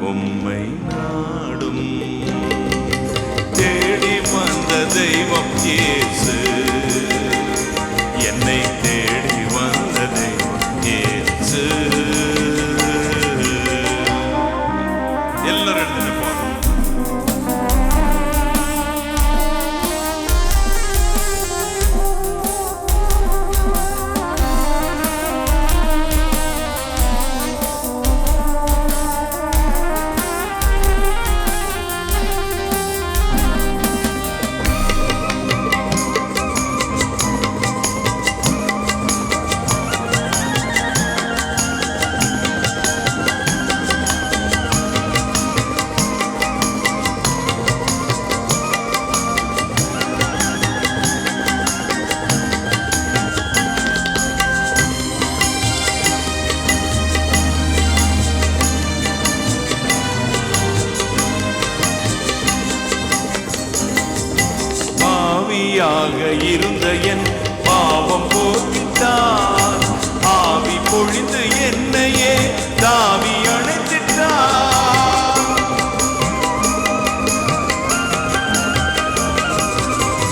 உம்மை நாடும். தேடி வந்த தெய்வம் இயேசு, என்னை தேடி வந்த தெய்வம் இயேசு. எல்லாரும் எழுந்து நிற்போம். இருந்த என் பாவம் போக்கிட்டார், ஆவி பொழிந்து என்னையே தாவி அணைத்திட்டார்.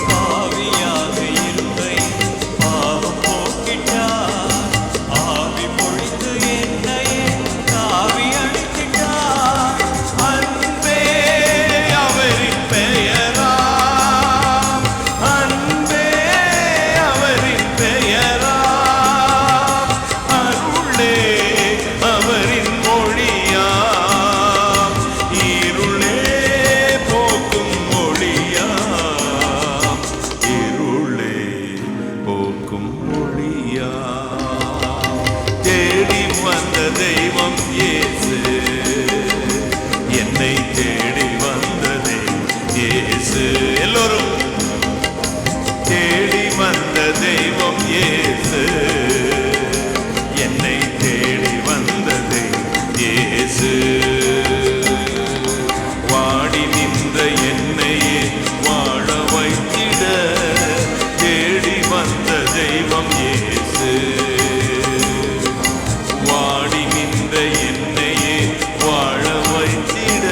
பாவியாக இருந்த என் பாவம் போக்கிட்டார், ஆவி பொழிந்து என்னையே தாவி அணைத்திட்டார். அன்பே அவரின் பெயரா, தெய்வம் இயேசு, என்னை தேடி வந்ததே இயேசு. எல்லோரும் தேடி வந்த தெய்வம் இயேசு, என்னை தேடி வந்ததே இயேசு. வாடி நின்ற என்னையே வாழ வைத்திட தேடி வந்த தெய்வம் இயேசு. வாடி நின்ற என்னையே வாழ வைத்திட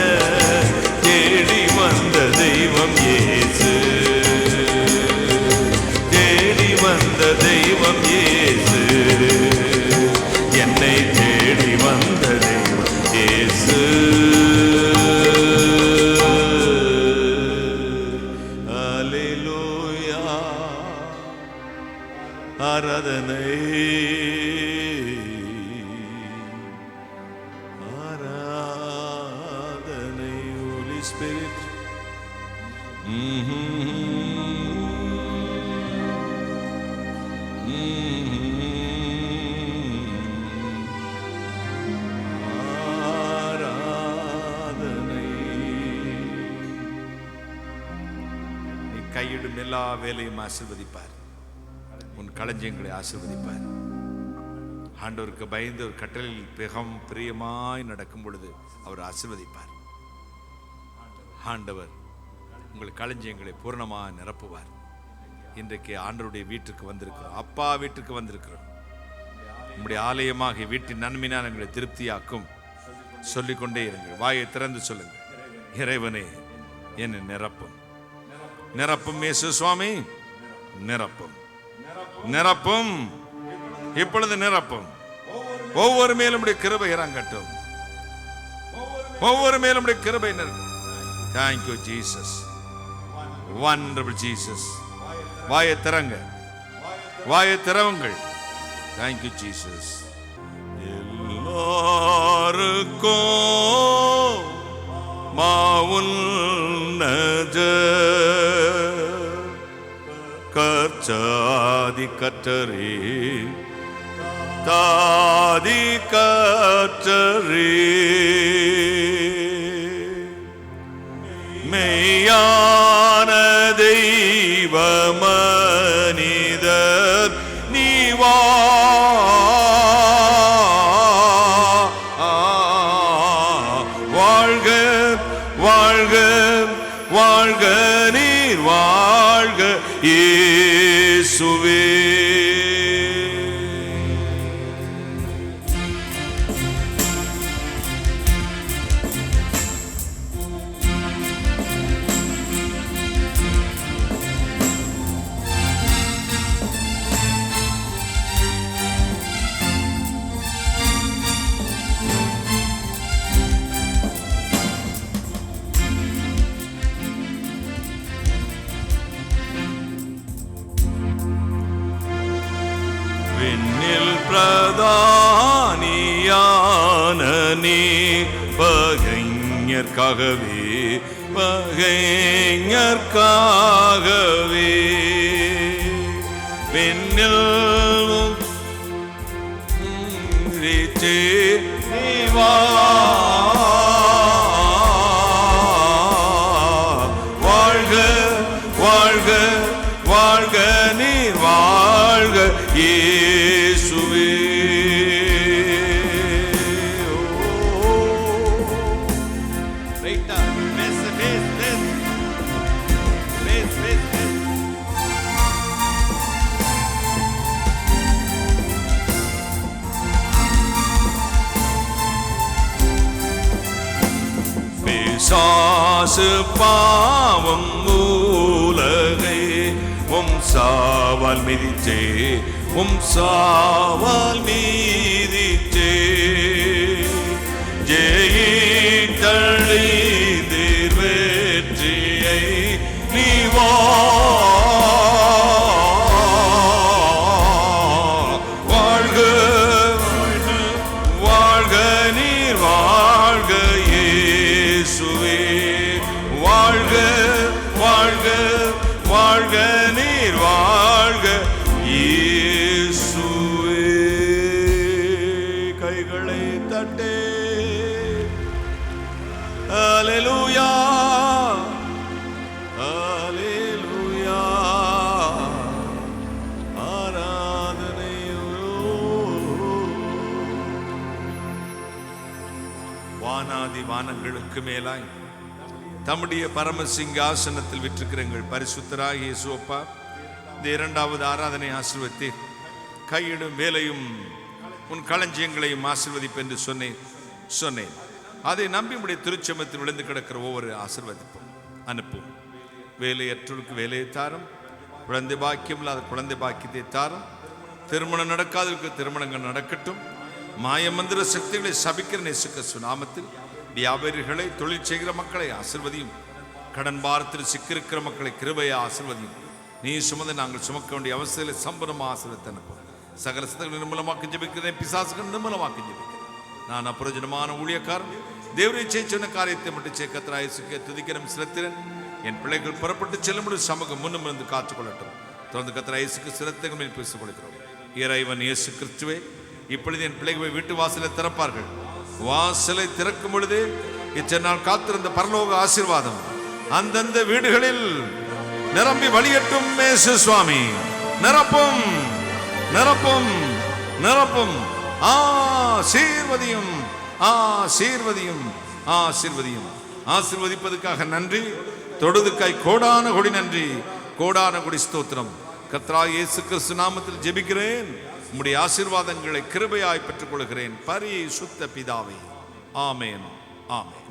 தேடி வந்த தெய்வம் இயேசு. தேடி வந்த தெய்வம் இயேசு, என்னை தேடி வந்த தெய்வம் இயேசு. அல்லேலூயா, ஆராதனை Spirit. நீ கையிடும் எல்லா வேலையும் ஆசீர்வதிப்பார், உன் களஞ்சியங்களை ஆசீர்வதிப்பார். ஆண்டவருக்கு பயந்து ஒரு கட்டளையில் மிகவும் பிரியமாய் நடக்கும் பொழுது அவர் ஆசீர்வதிப்பார். ஆண்டவர் உங்கள் களஞ்சியங்களை பூர்ணமாக நிரப்புவார். இன்றைக்கு ஆண்டவருடைய வீட்டுக்கு வந்திருக்கிறோம், அப்பா வீட்டுக்கு வந்திருக்கிறோம். நம்முடைய ஆலயமாக வீட்டின் நன்மையினால் எங்களை திருப்தியாக்கும். சொல்லிக்கொண்டே இருங்கள், வாயை திறந்து சொல்லுங்கள், இறைவனே என்னை நிரப்பும், நிரப்பும் இயேசு சுவாமி, நிரப்பும், நிரப்பும், இப்பொழுது நிரப்பும். ஒவ்வொரு மேலும் கிருபை இறங்கட்டும், ஒவ்வொரு மேலும் கிருபை நிரப்பும். Thank you Jesus, wonderful Jesus. வாயை திறங்க, வாயை திறவுங்கள். Thank you Jesus. எல்லாருக்கும் மாவுன்னத கர்த்தாதி கர்த்தரே, தாதி கர்த்தரே, மெய்யான தெய்வ மனிதர் நீவா, வாழ்க வாழ்க வாழ்க நீர் வாழ்க இயேசுவே. பிரதானியான நீ பகைஞர்க்காகவே பகைஞர்க்காகவே விண்ணில் வாழ்க வாழ்க வாழ்க நீர் வாழ்க இயேசுவே. பிசாசு பாவம் உலகை சாவால் மிதிச்சே சாவால் மீதிச்சே ஜெயித்தழிந்தீர் வெற்றியை நீ வாழ்க வாழ்க நீர் வாழ்க இயேசுவே. வாழ்க வாழ்க வாழ்க நீர் வாழ்க இயேசுவே. கைகளை தட்டே அல்லேலூயா அல்லேலூயா. ஆராதனை வானாதி வானங்களுக்கு மேலாய் தம்முடைய பரம சிங்காசனத்தில் விற்றிருக்கிற எங்கள் பரிசுத்தராகிய இயேசு அப்பா, இந்த இரண்டாவது ஆராதனை ஆசீர்வதித்தீர். கையிடும் வேலையும் உன் களஞ்சியங்களையும் ஆசீர்வதிப்பு என்று சொன்னேன். அதை நம்பி உடைய திருச்சமத்தில் விழுந்து கிடக்கிற ஒவ்வொரு ஆசீர்வதிப்பும் அனுப்பும். வேலையற்றோருக்கு வேலையை தாரும், குழந்தை பாக்கியம் இல்லாத குழந்தை பாக்கியத்தை தாரும், திருமணம் நடக்காதவருக்கு திருமணங்கள் நடக்கட்டும். மாயமந்திர சக்திகளை சபிக்கிற இயேசு கிறிஸ்து நாமத்தில் வியாபாரிகளை, தொழில் செய்கிற மக்களை ஆசீர்வதியும். கடன் பாரத்தில் சிக்கிருக்கிற மக்களை கிருபையை ஆசீர்வதியும். நீ சுமந்து நாங்கள் சுமக்க வேண்டிய அவசியங்களை சம்பரமாக ஆசீர்வதித்து அனுப்பும். சகல சித்தங்களை நிர்மூலமாக்கி ஜெபிக்கிறேன், பிசாசுகள் நிர்மூலமாக்கி ஜெபிக்கிறேன். நான் அப்புறஜனமான ஊழியக்காரன், தேவரை சொன்ன காரியத்தை மட்டும் கர்த்தராயேசுக்கே துதிக்கிறேன் சிரத்திரன். என் பிள்ளைகள் புறப்பட்டு செல்லும்படி சமூகம் முன்னும் இருந்து காத்துக்கொள்ளட்டும். தொடர்ந்து கர்த்தராயேசுக்கு சிரத்தைகள் மேல் பேசிக் கொள்கிறோம். இறைவன் இயேசு கிறிஸ்துவே, இப்பொழுது என் பிள்ளைகளை வீட்டு வாசலை திறப்பார்கள். வாசலை திறக்கும் பொழுது இச்சென்னால் காத்திருந்த பரலோக ஆசீர்வாதம் அந்தந்த வீடுகளில் நிரம்பி வழியட்டும். இயேசு சுவாமி நிரப்பும் நிரப்பும் நிரப்பும். ஆசீர்வதியும் ஆசீர்வதியும் ஆசீர்வதியும். ஆசீர்வதிப்பதற்காக நன்றி, தொடுதுக்காய் கோடான கொடி நன்றி, கோடான கொடி ஸ்தோத்திரம். கர்த்தராகிய இயேசு கிறிஸ்து நாமத்தில் ஜெபிக்கிறேன். உம்முடைய ஆசீர்வாதங்களை கிருபையாய் பெற்றுக் கொள்கிறேன் பரிசுத்த பிதாவே. ஆமென் ஆமென்.